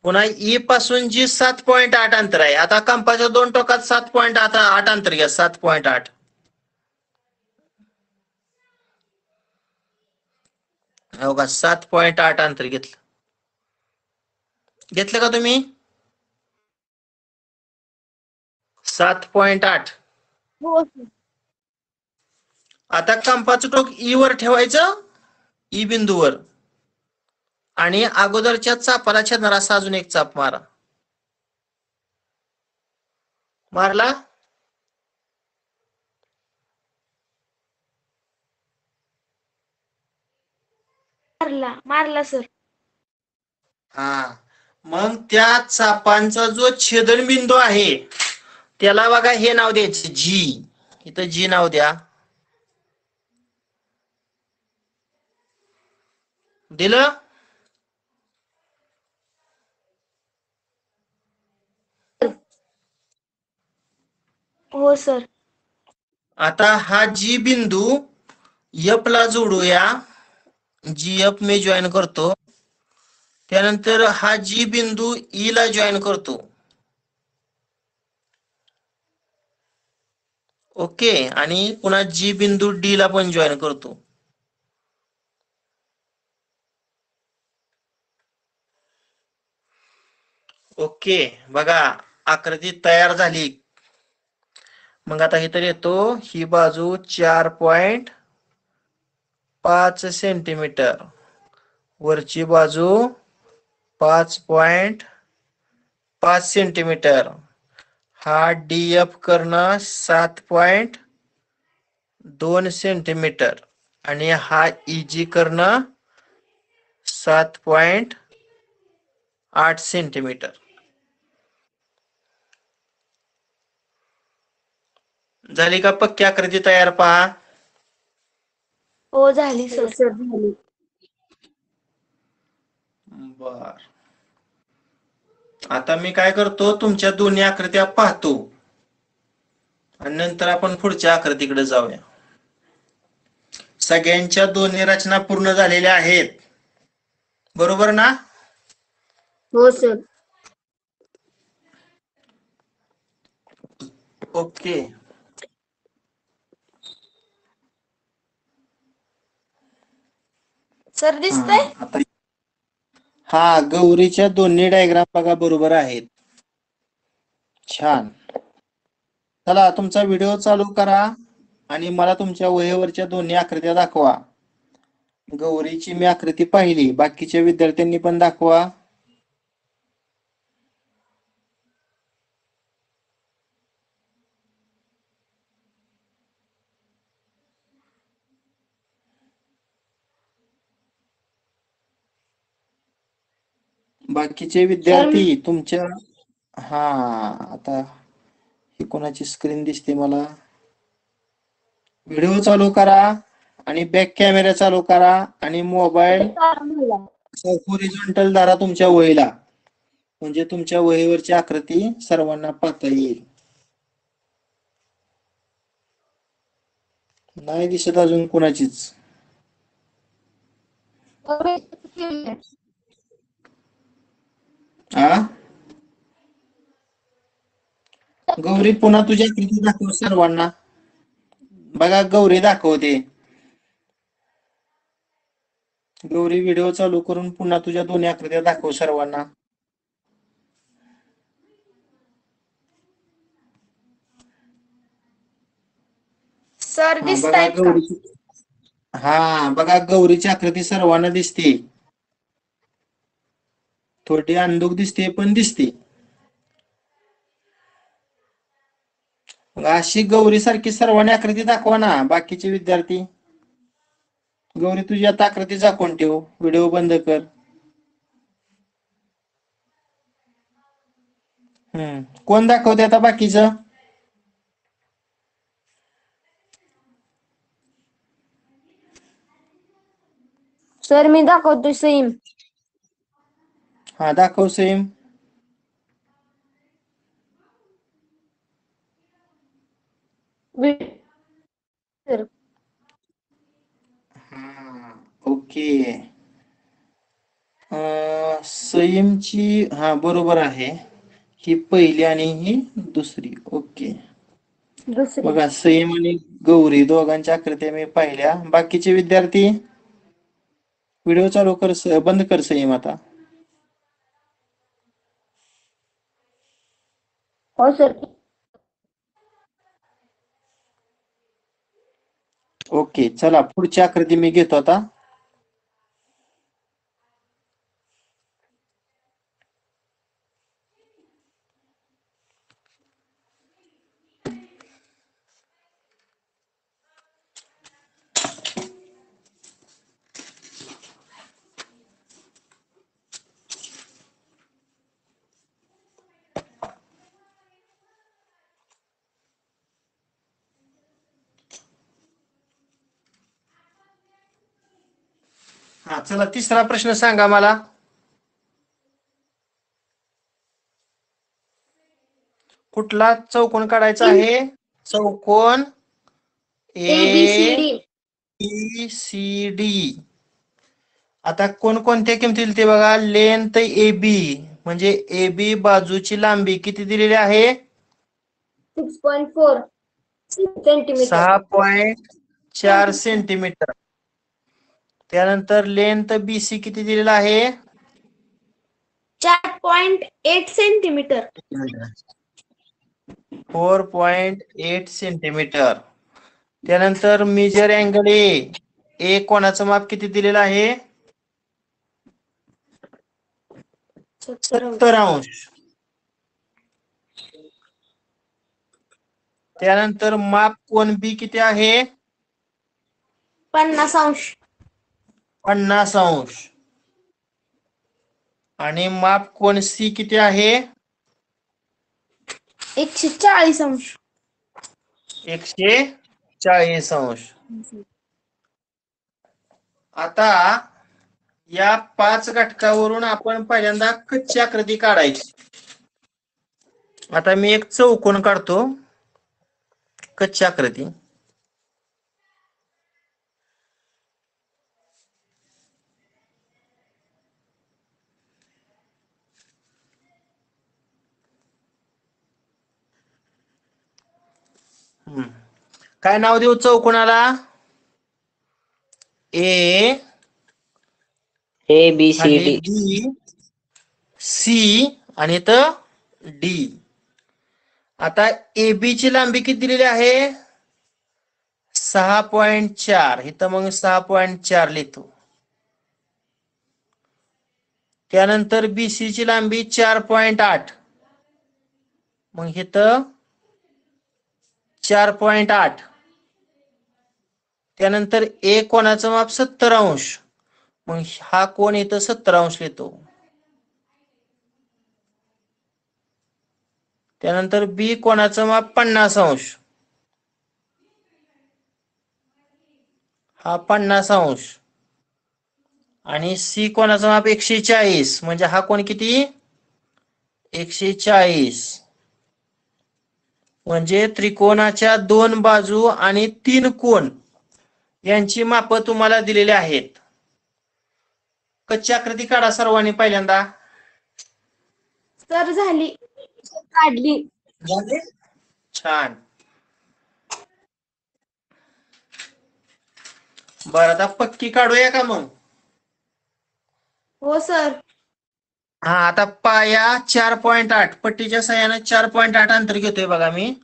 पुन्हा ई पासून जी 7.8 अंतर आहे. आता कंपाच्या दोन टोकात 7.8 अंतर घ्या. 7.8. हो का, 7.8 अंतर घेतलं. घेतलं का तुम्ही? 7.8. हो सर. आता कंपाचं टोक ई वर ठेवायचं, ई बिंदूवर, आणि अगोदरच्या चापाला छेदणारा असा अजून एक चाप मारा. मारला. मारला मारला सर. हा, मग त्या चापांचा जो छेदन बिंदू आहे त्याला बघा हे नाव द्यायचे जी. इथं जी नाव द्या. दिलं. हो सर. आता हा जी बिंदू एफ ला जोडूया. जी एफ मी जॉईन करतो. त्यानंतर हा जी बिंदू ई ला जॉईन करतो. ओके, आणि पुन्हा जी बिंदू डी ला पण जॉईन करतो. ओके, बघा आकृती तयार झाली. मग आता इथं येतो, ही बाजू 4.5 सेंटीमीटर, वरची बाजू 5.5 सेंटीमीटर, हा डीएफ कर्ण 7.2 सेंटीमीटर, आणि हा इजी कर्ण 7.8 सेंटीमीटर. झाली का पक्की आकृती तयार? पहा. हो झाली सर. बर, आता मी काय करतो, तुमच्या दोन्ही आकृत्या पाहतो आणि नंतर आपण पुढच्या आकृतीकडे जाऊया. सगळ्यांच्या दोन्ही रचना पूर्ण झालेल्या आहेत, बरोबर ना? हो सर. ओके. सर दिसतंय? आता हा, गौरीच्या दोन्ही डायग्राम बघा बरोबर आहेत. छान. चला, तुमचा व्हिडिओ चालू करा आणि मला तुमच्या वहीवरच्या दोन्ही आकृत्या दाखवा. गौरीची मी आकृती पाहिली, बाकीच्या विद्यार्थ्यांनी पण दाखवा. बाकीचे विद्यार्थी तुमच्या, हा, आता ही कोणाची स्क्रीन दिसते मला? व्हिडिओ चालू करा आणि बॅक कॅमेरा चालू करा आणि मोबाईल हॉरिझॉन्टल धरा तुमच्या वहीला, म्हणजे तुमच्या वहीवरची आकृती सर्वांना पाहता येईल. नाही दिसत अजून कोणाचीच? आ गौरी पुन्हा तुझ्या आकृती दाखव सर्वांना. बघा गौरी दाखवते. गौरी व्हिडिओ चालू करून पुन्हा तुझ्या दोन्ही आकृत्या दाखव सर्वांना. सर हा बघा दिसतायत का? गौरीची. हा बघा गौरीची आकृती सर्वांना दिसते. थोडी अंधुक दिसते पण दिसते. मग अशी गौरी सारखी सर्वांनी आकृती दाखवा ना बाकीचे विद्यार्थी. गौरी तुझी आता आकृती झाकून ठेव. व्हिडिओ बंद कर. कोण दाखवते आता बाकीचं? सर मी दाखवतो सईम. हा दाखव सेम. Sir okay. सईमची हा बरोबर आहे. ही पहिली आणि ही दुसरी. ओके. दुसरी. बघा सईम आणि गौरी दोघांच्या आकृत्या मी पाहिल्या. बाकीचे विद्यार्थी व्हिडिओ चालू कर. बंद कर सईम आता. हो सर. ओके चला पुढची आकृती मी घेतो आता. हा चला तिसरा प्रश्न सांगा मला. कुठला चौकोन काढायचा आहे? चौकोन ABCD. ABCD. आता कोणकोणत्या किमती दिली ते बघा. लेंथ AB म्हणजे AB बाजूची लांबी किती दिलेली आहे? 6.4 सेंटीमीटर. 6.4 सेंटीमीटर. त्यानंतर लेंथ BC किती दिलेला आहे? 4.8 सेंटीमीटर. 4.8 सेंटीमीटर. त्यानंतर मेजर अँगल ए कोणाचं माप किती दिलेलं आहे? 70 अंश. त्यानंतर माप कोन बी किती आहे? 50 अंश. 50 अंश. आणि माप कोन सी किती आहे? 140 अंश. 140 अंश. आता या 5 घटकावरून आपण पहिल्यांदा कच्ची आकृती काढायची. आता मी एक चौकोन काढतो. कच्ची आकृती. काय नाव देऊ चौकोनाला? ए ABCD. बी सी आणि इथं डी. आता AB ची लांबी किती दिलेली आहे? 6.4. इथं मग 6.4 लिहितो. त्यानंतर BC ची लांबी 4.8. मग इथं 4.8. त्यानंतर ए कोणाचं माप 70 अंश. मग हा कोण इथं 70 अंश लिहितो. त्यानंतर बी कोणाचं माप 50 अंश. हा 50 अंश. आणि सी कोणाचं माप 140. म्हणजे हा कोण किती? 140. म्हणजे त्रिकोणाच्या 2 बाजू आणि 3 कोन यांची माप तुम्हाला दिलेली आहेत. कच्ची आकृती काढा सर्वांनी पहिल्यांदा. सर झाली. काढली. झाले? छान. बरं आता पक्की काढूया का मग? हो सर. हा आता पाया 4.8 पट्टीच्या सहाय्याने 4.8 अंतर घेतोय बघा मी.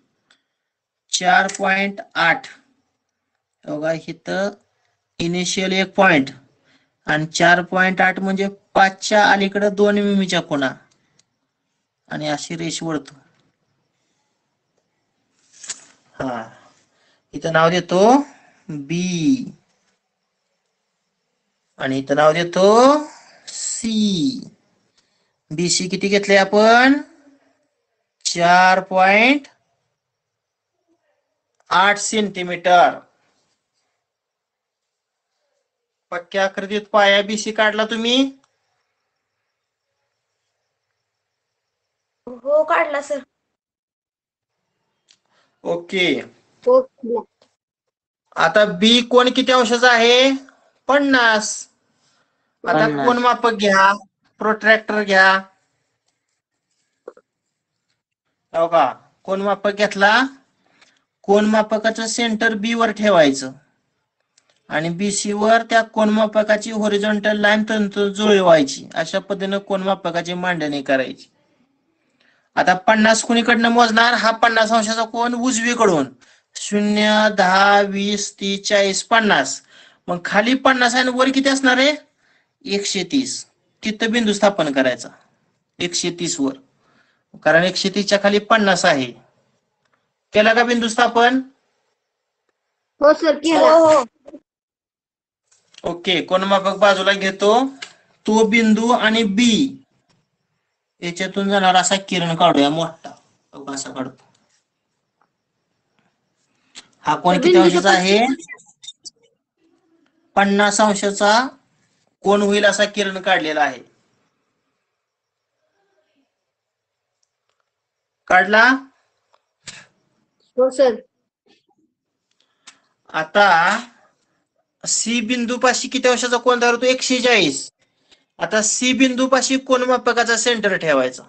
4.8 बघा इथं इनिशियल 1 पॉइंट आणि 4.8 म्हणजे 5च्या अलीकडे 2 मिमीच्या खुणा आणि अशी रेष वळतो. हा इथं नाव देतो बी आणि इथं नाव देतो सी. बीसी किती घेतले आपण? 4.8 सेंटीमीटर. पक्क्या आकृतीत पाया बीसी काढला तुम्ही? हो काढला सर. ओके. हो केला. आता बी कोण किती अंशाचा आहे? 50. आता 50. कोण मापक घ्या, प्रोट्रॅक्टर घ्या. हो का? कोण मापक घेतला? कोण मापकाचं सेंटर बी वर ठेवायचं आणि बीसी वर त्या कोनमापकाची हॉरिझॉन्टल लाईन तंतु जुळवायची. अशा पद्धतीने कोनमापकाची मांडणी करायची. आता 50 कुणीकडनं मोजणार? हा 50 अंशाचा कोन उजवीकडून 0, 10, 20, 30, 40, 50. मग खाली 50 आणि वर किती असणार आहे? 130. तिथं बिंदू स्थापन करायचा 130 वर, कारण 130च्या खाली 50 आहे. केला का बिंदू स्थापन? हो सर हो केला. हो. ओके. कोनमापक बाजूला घेतो. तो बिंदू आणि बी याच्यातून जाणार असा किरण काढूया मोठा. असा काढतो. हा कोण किती बिंदूच्या अंशाचा आहे? 50 अंशाचा कोण होईल असा किरण काढलेला आहे. काढला? हो सर. आता सी बिंदू पाशी किती अंशाचा कोन तयार होतो? 140. आता सी बिंदू पाशी कोनमापकाचा सेंटर ठेवायचा.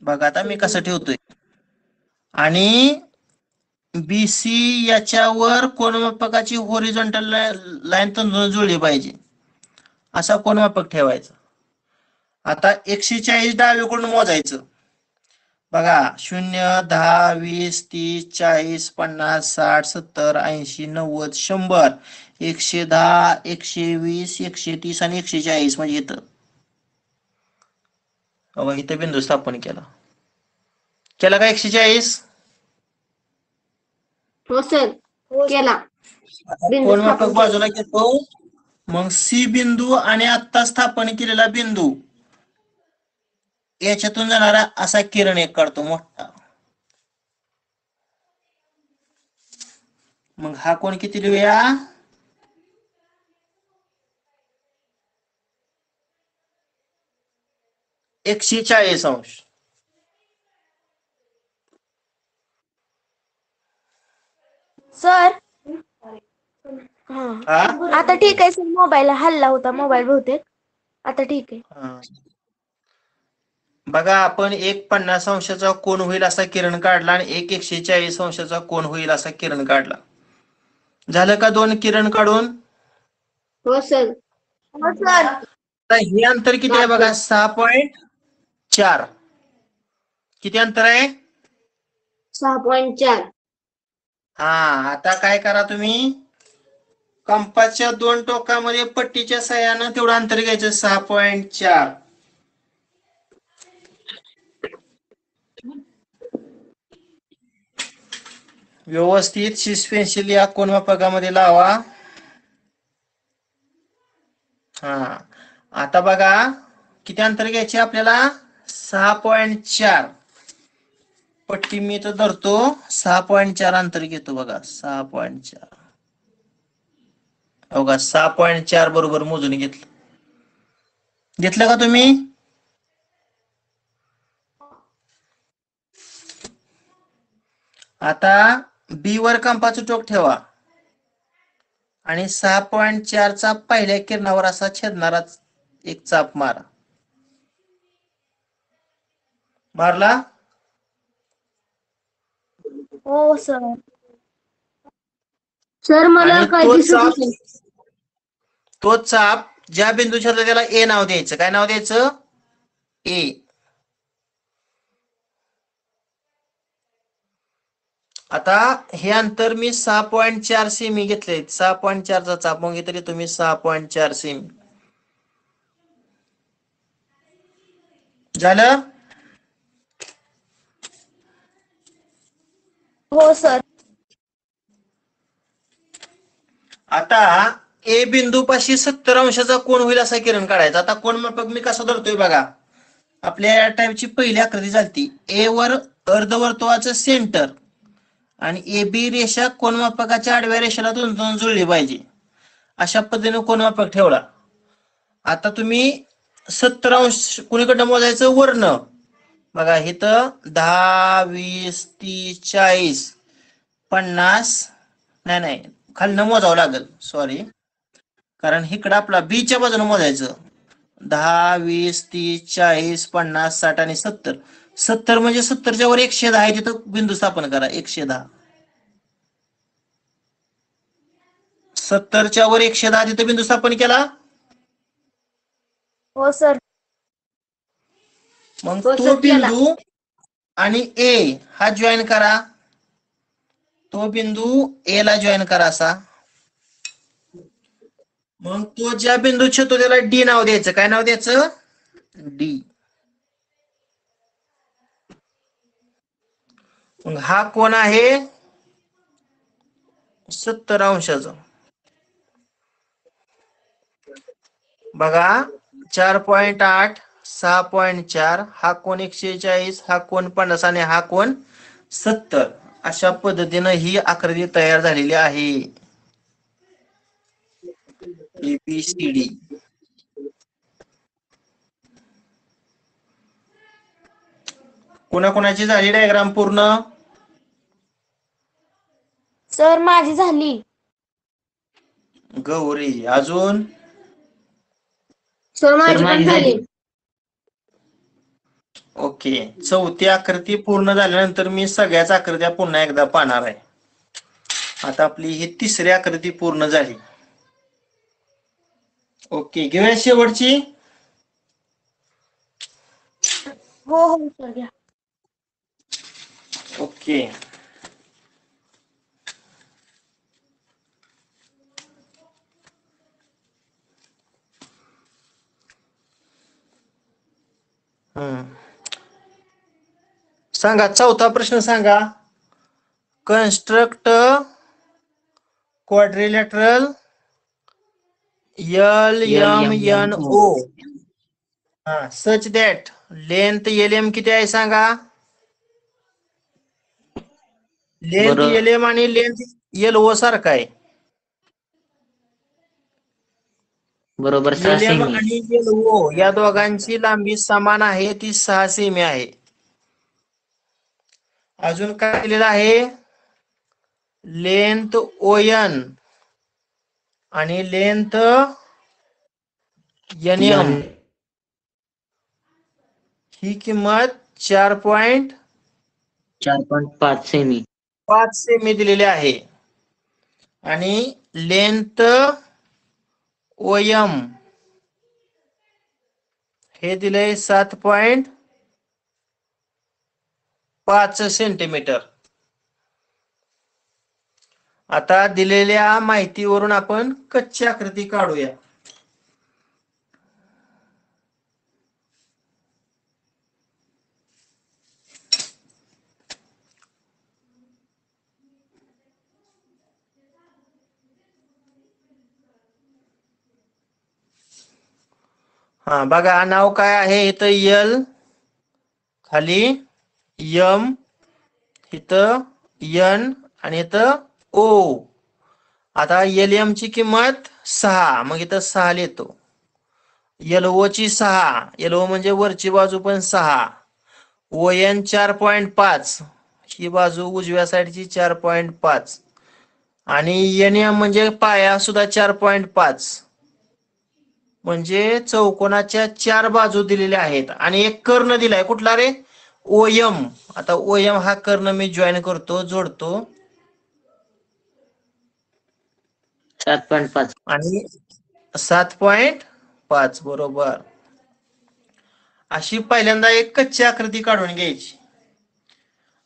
बघा आता मी कसं ठेवतोय. आणि बीसी याच्यावर कोनमापकाची हॉरिझॉन्टल लाईन तंतून जुळली पाहिजे. असा कोनमापक ठेवायचा. आता 140 डावीकडून मोजायचं. बघा 0, 10, 20, 30, 40, 50, 60, 70, 80, 90, 100, 110, 120, 130 आणि 140 म्हणजे इथं. इथं बिंदू स्थापन केला. केला का 140? हो सर केला. बिंदू कोनमापक स्थापन बाजूला केला. घेतो. मग सी बिंदू आणि आता स्थापन केलेला बिंदू याच्यातून जाणारा असा किरण एक काढतो मोठा. मग हा कोण किती लिहूया? 140 अंश. सर. हा हा? आता ठीक आहे सर. मोबाईल हल्ला होता मोबाईल बहुतेक. आता ठीक आहे. हा. बघा आपण एक 50 अंशाचा कोन होईल असा किरण काढला आणि एक 140 अंशाचा कोन होईल असा किरण काढला. झालं का 2 किरण काढून? हो सर. हो सर. आता हे अंतर किती आहे बघा? 6.4. किती अंतर आहे? 6.4. हा आता काय करा तुम्ही? कंपासच्या 2 टोकामध्ये पट्टीच्या सहाय्यानं तेवढं अंतर घ्यायचं 6.4. व्यवस्थित शिस पेन्सिल या कोनमापकामध्ये लावा. हा आता बघा किती अंतर घ्यायचे आपल्याला? 6.4. पट्टी मी तर धरतो 6.4 अंतर घेतो बघा. 6.4 बघा 6.4 बरोबर मोजून घेतलं. घेतलं का तुम्ही? आता बी वर कंपाचं टोक ठेवा आणि 6.4 चा पहिल्या किरणावर असा छेदणारा एक चाप मारा. मारला? हो सर. सर मला आणि काय तो दिसत चाप नाही. तो चाप ज्या बिंदूच्या होता त्याला ए नाव द्यायचं. काय नाव द्यायचं? ए. आता हे अंतर मी 6.4 सेमी घेतले. 6.4 चा चाप मग तरी तुम्ही 6.4 सेमी झालं. हो सर. आता ए बिंदू पाशी 70 अंशाचा कोण होईल असा किरण काढायचा. आता कोण मापक मी कसा धरतोय बघा. आपल्या या टाईपची पहिली आकृती झालती. ए वर अर्धवर्तुळाचं सेंटर आणि ए बी रेषा कोनमापकाच्या आडव्या रेषेला दोन दोन जुळली पाहिजे. अशा पद्धतीने कोनमापक ठेवला. आता तुम्ही 70 अंश कुणीकडनं मोजायचं? वरनं. बघा इथं 10, 20, 30, 40, 50 नाही खालनं मोजावं लागेल. सॉरी, कारण इकडं आपला बीच्या बाजूने मोजायचं. 10, 20, 30, 40, 50, 60 आणि 70. 70 म्हणजे 70च्या वर 110 आहे. तिथं बिंदू स्थापन करा. 110. 70च्या वर 110 तिथं बिंदू स्थापन केला. हो सर. मग हो तो सर, केला. बिंदू आणि ए हा जॉईन करा. तो बिंदू ए ला जॉईन करा असा. मग तो ज्या बिंदू छेदतो त्याला डी नाव द्यायचं. काय नाव द्यायचं? डी. मग हा कोण आहे? 70 अंशाचा. बघा 4.8, 6.4, हा कोण 140, हा कोण 50 आणि हा कोण 70. अशा पद्धतीनं ही आकृती तयार झालेली आहे. ABCD. कोणाकोणाची झाली डायग्राम पूर्ण? सर माझी झाली. गौरी अजून? सर सर माझी पण माझी झाली. झाली. ओके. चौथी आकृती पूर्ण झाल्यानंतर मी सगळ्याच आकृत्या पुन्हा एकदा पाहणार आहे. आता आपली ही तिसरी आकृती पूर्ण झाली. ओके, घेऊया शेवटची. हो हो सर घ्या. ओके. सांगा, चौथा प्रश्न सांगा. Construct quadrilateral LMNO such that length LM किती आहे सांगा. लेंथ बरोबर. LM आणि लेंथ LO सारखा आहे. बरोबर 6 LM सेमी. आणि LO या दोघांची लांबी समान आहे. ती 6 सेमी आहे. अजून काय दिलेलं आहे? लेंथ ON आणि लेंथ NM ही किंमत 4.5 सेमी. 4.5 सेमी दिलेली आहे. आणि लेंथ OM हे दिले 7.5 सेंटीमीटर. आता दिलेल्या माहितीवरून आपण कच्ची आकृती काढूया. हा बघा, नाव काय आहे? इथं L, खाली M, इथं N आणि इथं O. आता LM ची किंमत 6, मग इथं 6 लिहितो. LO ची 6, LO म्हणजे वरची बाजू पण 6. ON 4.5, ही बाजू उजव्या साईडची 4.5 आणि NM म्हणजे पाया सुद्धा 4.5. म्हणजे चौकोनाच्या 4 बाजू दिलेल्या आहेत आणि एक कर्ण दिलाय. कुठला रे? ओएम. आता ओएम हा कर्ण मी जॉईन करतो, जोडतो 7.5. आणि 7.5 बरोबर. अशी पहिल्यांदा एक कच्ची आकृती काढून घ्यायची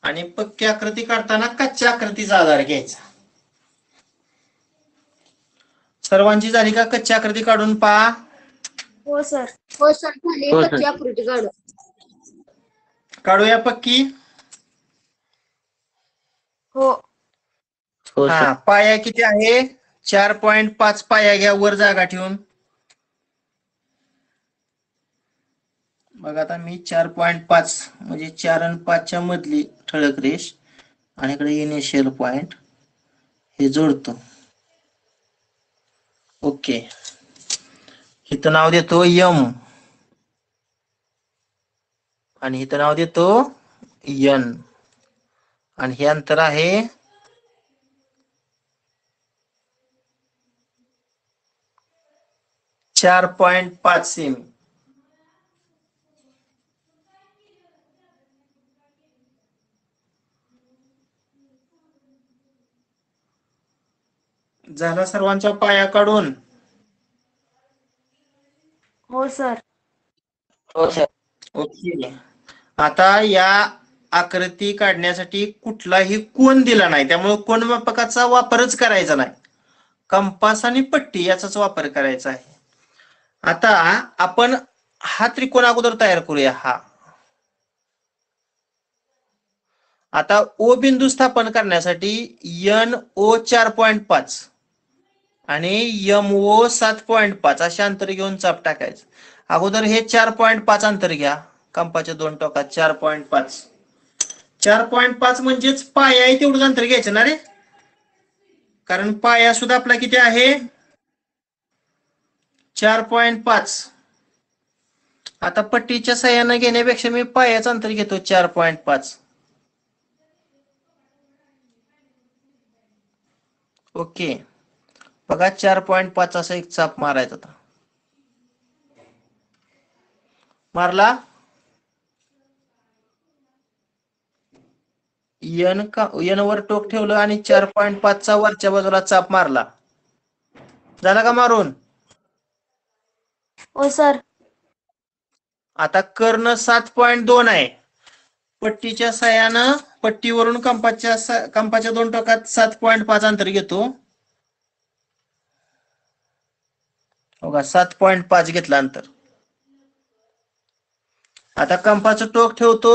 आणि पक्की आकृती काढताना कच्च्या आकृतीचा आधार घ्यायचा. सर्वांची झाली का कच्ची आकृती काढून पहा. हो सर. हो सर झाली हो, कच्ची सर. आकृती काढू. काढूया पक्की. हो. हो हा, सर. पाया किती आहे? 4.5 पाया घ्या वर जागा ठेवून. बघा आता मी 4.5 म्हणजे 4 आणि 5 मधली ठळक रेष आणि इकडे इनिशियल पॉइंट हे जोडतो. ओके. इथं नाव देतो यम आणि इथं नाव देतो यन आणि हे अंतर आहे 4.5 सेमी. झाला सर्वांच्या पाया काढून? हो सर. हो सर. ओके. आता या आकृती काढण्यासाठी कुठलाही कोन दिला नाही, त्यामुळे कोन मापकाचा वापरच करायचा नाही. कंपास आणि पट्टी याचाच वापर करायचा आहे. आता आपण हा त्रिकोण अगोदर तयार करूया. हा आता ओ बिंदू स्थापन करण्यासाठी एन ओ 4.5 आणि एम ओ 7.5 असे अंतर घेऊन चाप टाकायचं. अगोदर हे 4.5 अंतर घ्या कंपाच्या दोन टोकात. 4.5 म्हणजेच पाया आहे तेवढंच अंतर घ्यायचं ना रे, कारण पाया सुद्धा आपला किती आहे? 4.5. आता पट्टीच्या सहाय्याने घेण्यापेक्षा मी पायाचं अंतर घेतो 4.5. ओके. बघा 4.5 असा एक चाप मारायचा. आता मारला. एन वर टोक ठेवलं आणि 4.5 चा वरच्या बाजूला चाप मारला. झाला का मारून? हो सर. आता कर्ण 7.2 आहे. पट्टीच्या साह्यानं पट्टीवरून कंपाच्या दोन टोकात 7.5 अंतर घेतो. बघा 7.5 घेतलं अंतर. आता कंपाचं टोक ठेवतो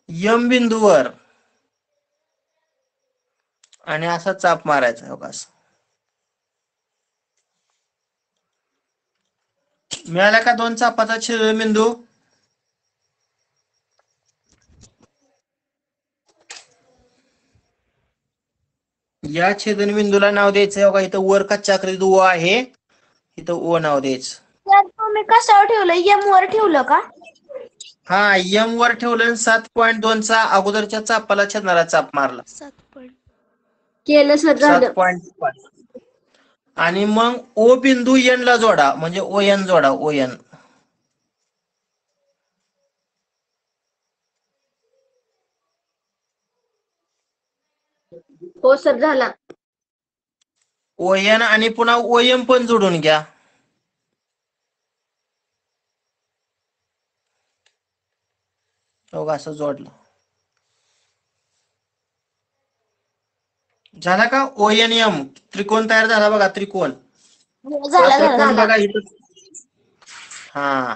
यम बिंदूवर आणि असा चाप मारायचा. बघा असं. मिळाला का दोन चापाचा छेदनबिंदू? या छेदनबिंदूला नाव द्यायचंय. बघा इथं वर कच्च्या आकृतीत ओ आहे, इथं ओ नाव द्यायचं. सर तुम्ही कशावर ठेवलं? एम वर ठेवलं का? हा, एम वर ठेवलं. 7.2 चा अगोदरच्या चापाला छेदणारा चाप मारला. 7. केलं सर झालं. 7.5 आणि मग ओ बिंदू एन ला जोडा, म्हणजे ओ एन जोडा. ओ एन हो सर झाला. ओ एन आणि पुन्हा ओ एम पण जोडून घ्या. बघा असं जोडलं. झाला का? ओ एन एम त्रिकोण तयार झाला. बघा त्रिकोण. झाला त्रिकोण झाला. बघा इथं. हा,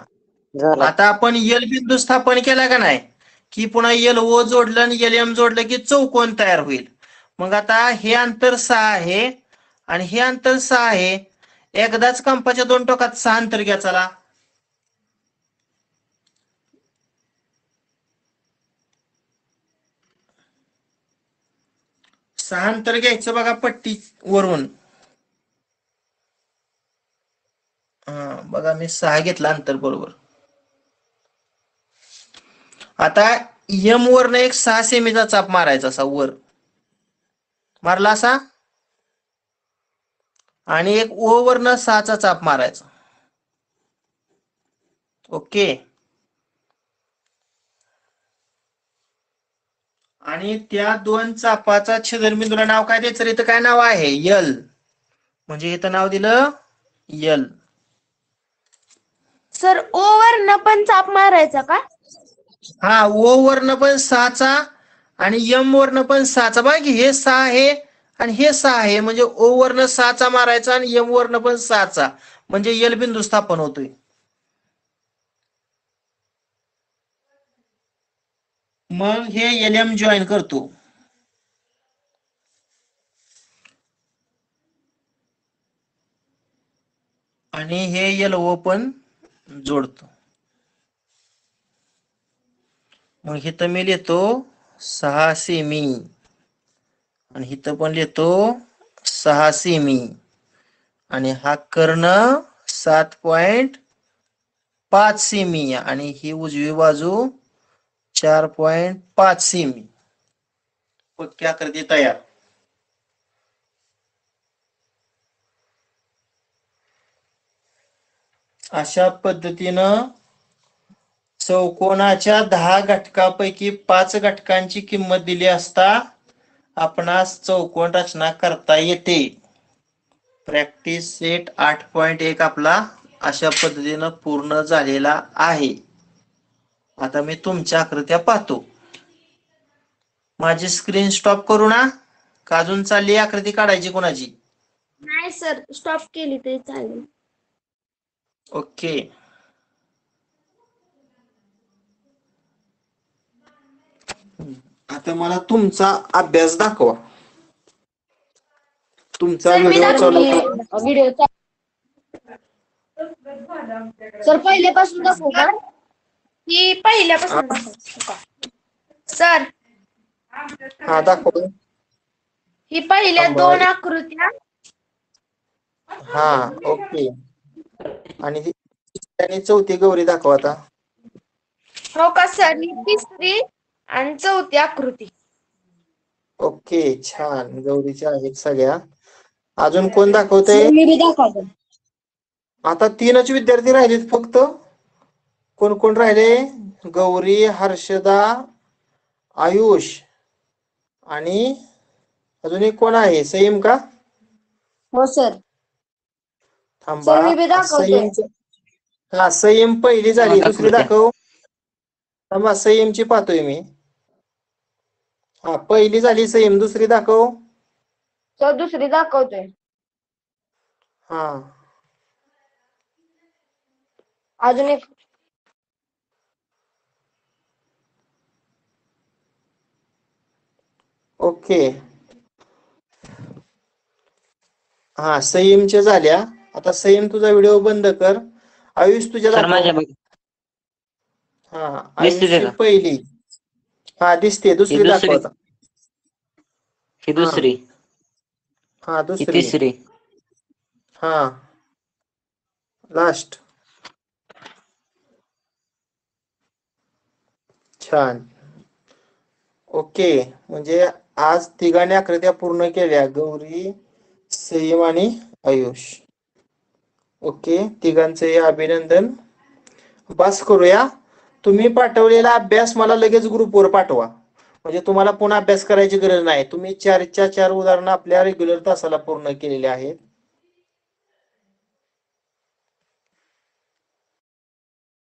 झाला. आता आपण एल बिंदू स्थापन केला का नाही, की पुन्हा एल ओ जोडलं आणि एल एम जोडलं की चौकोन तयार होईल. मग आता हे अंतर 6 आहे आणि हे अंतर 6 आहे. एकदाच कंपाच्या दोन टोकात 6 अंतर घ्या. चला, सहा अंतर घ्यायचं बघा पट्टी वरून. हा बघा मी 6 घेतलं अंतर बरोबर. आता एम वरनं एक 6 सेमीचा चाप मारायचा असा वर मारला असा, आणि एक ओ वरनं 6 चा चाप मारायचा. ओके. आणि त्या दोन चापाचा छेदनबिंदूला नाव काय द्यायचं रे? इथं काय नाव आहे? यल. म्हणजे इथं नाव दिलं यल. सर ओ वरनं पण चाप मारायचा का? हा, ओ वरनं पण 6चा आणि एम वरनं पण 6चा. बघा की हे 6 आहे आणि हे 6 आहे, म्हणजे ओ वरनं 6चा मारायचा आणि एम वरनं पण 6चा, म्हणजे यल बिंदू स्थापन होतोय. मग हे LM जॉईन करतो. आणि हे LO पण जोडतो. मग इथं मी लिहितो 6 सेमी आणि इथं पण लिहितो 6 सेमी आणि हा कर्ण 7.5 सेमी आणि ही उजवी बाजू 4.5 सेमी. पक्की आकृती तयार. अशा पद्धतीनं चौकोनाच्या 10 घटकापैकी 5 घटकांची किंमत दिली असता आपणास चौकोन रचना करता येते. प्रॅक्टिस सेट 8.1 आपला अशा पद्धतीनं पूर्ण झालेला आहे. आता मी तुमच्या आकृत्या पाहतो. माझी स्क्रीन स्टॉप करू ना? का अजून चालली आकृती काढायची कोणाची? नाही सर, स्टॉप केली तरी चालेल. ओके. आता मला तुमचा अभ्यास दाखवा. तुमचा सर, मी व्हिडिओ चालू दाखवते. करा. व्हिडिओ सर पहिल्यापासून दाखवू का? ही पहिल्यापासून दाखवायची का? सर, हा, दाखव. ही पहिल्या थांबा. 2 आकृत्या. हा, ओके. आणि चौथी गौरी दाखव आता. हो का सर? ही तिसरी आणि चौथी आकृती. ओके, छान. गौरीच्या आहेत सगळ्या. अजून कोण दाखवतंय? सर मी बी दाखवतो. आता 3च विद्यार्थी राहिलेत फक्त. कोण कोण राहिले? गौरी, हर्षदा, आयुष आणि अजून एक कोण आहे? सईम का? हो सर. थांबा. सर मी बी दाखवतोय. हा, सईम पहिली झाली. मला दुसरी दाखवते. दाखव. थांबा, सईमची पाहतोय मी. हा, पहिली झाली सईम. दुसरी दाखव. सर दुसरी दाखवतोय. हा, अजून एक. ओके. हा, सईमच्या झाल्या. आता सईम तुझा व्हिडिओ बंद कर. आयुष तुझ्या सर दाखव. माझ्या हा, दिसते आयुषची का? पहिली. हा, दिसते. ही दुसरी दाखव दुसरी, आता. ही हा, दुसरी, हा, ही दुसरी. तिसरी. हा, लास्ट. छान. ओके. म्हणजे आज तिघांनी आकृत्या पूर्ण केल्या. गौरी, सईम आणि आयुष. ओके, तिघांचे अभिनंदन. बस करूया. तुम्ही पाठवलेला अभ्यास मला लगेच ग्रुपवर पाठवा. म्हणजे तुम्हाला पुन्हा अभ्यास करायची गरज नाही. तुम्ही 4च्या 4 उदाहरणं आपल्या रेग्युलर तासाला पूर्ण केलेली आहेत.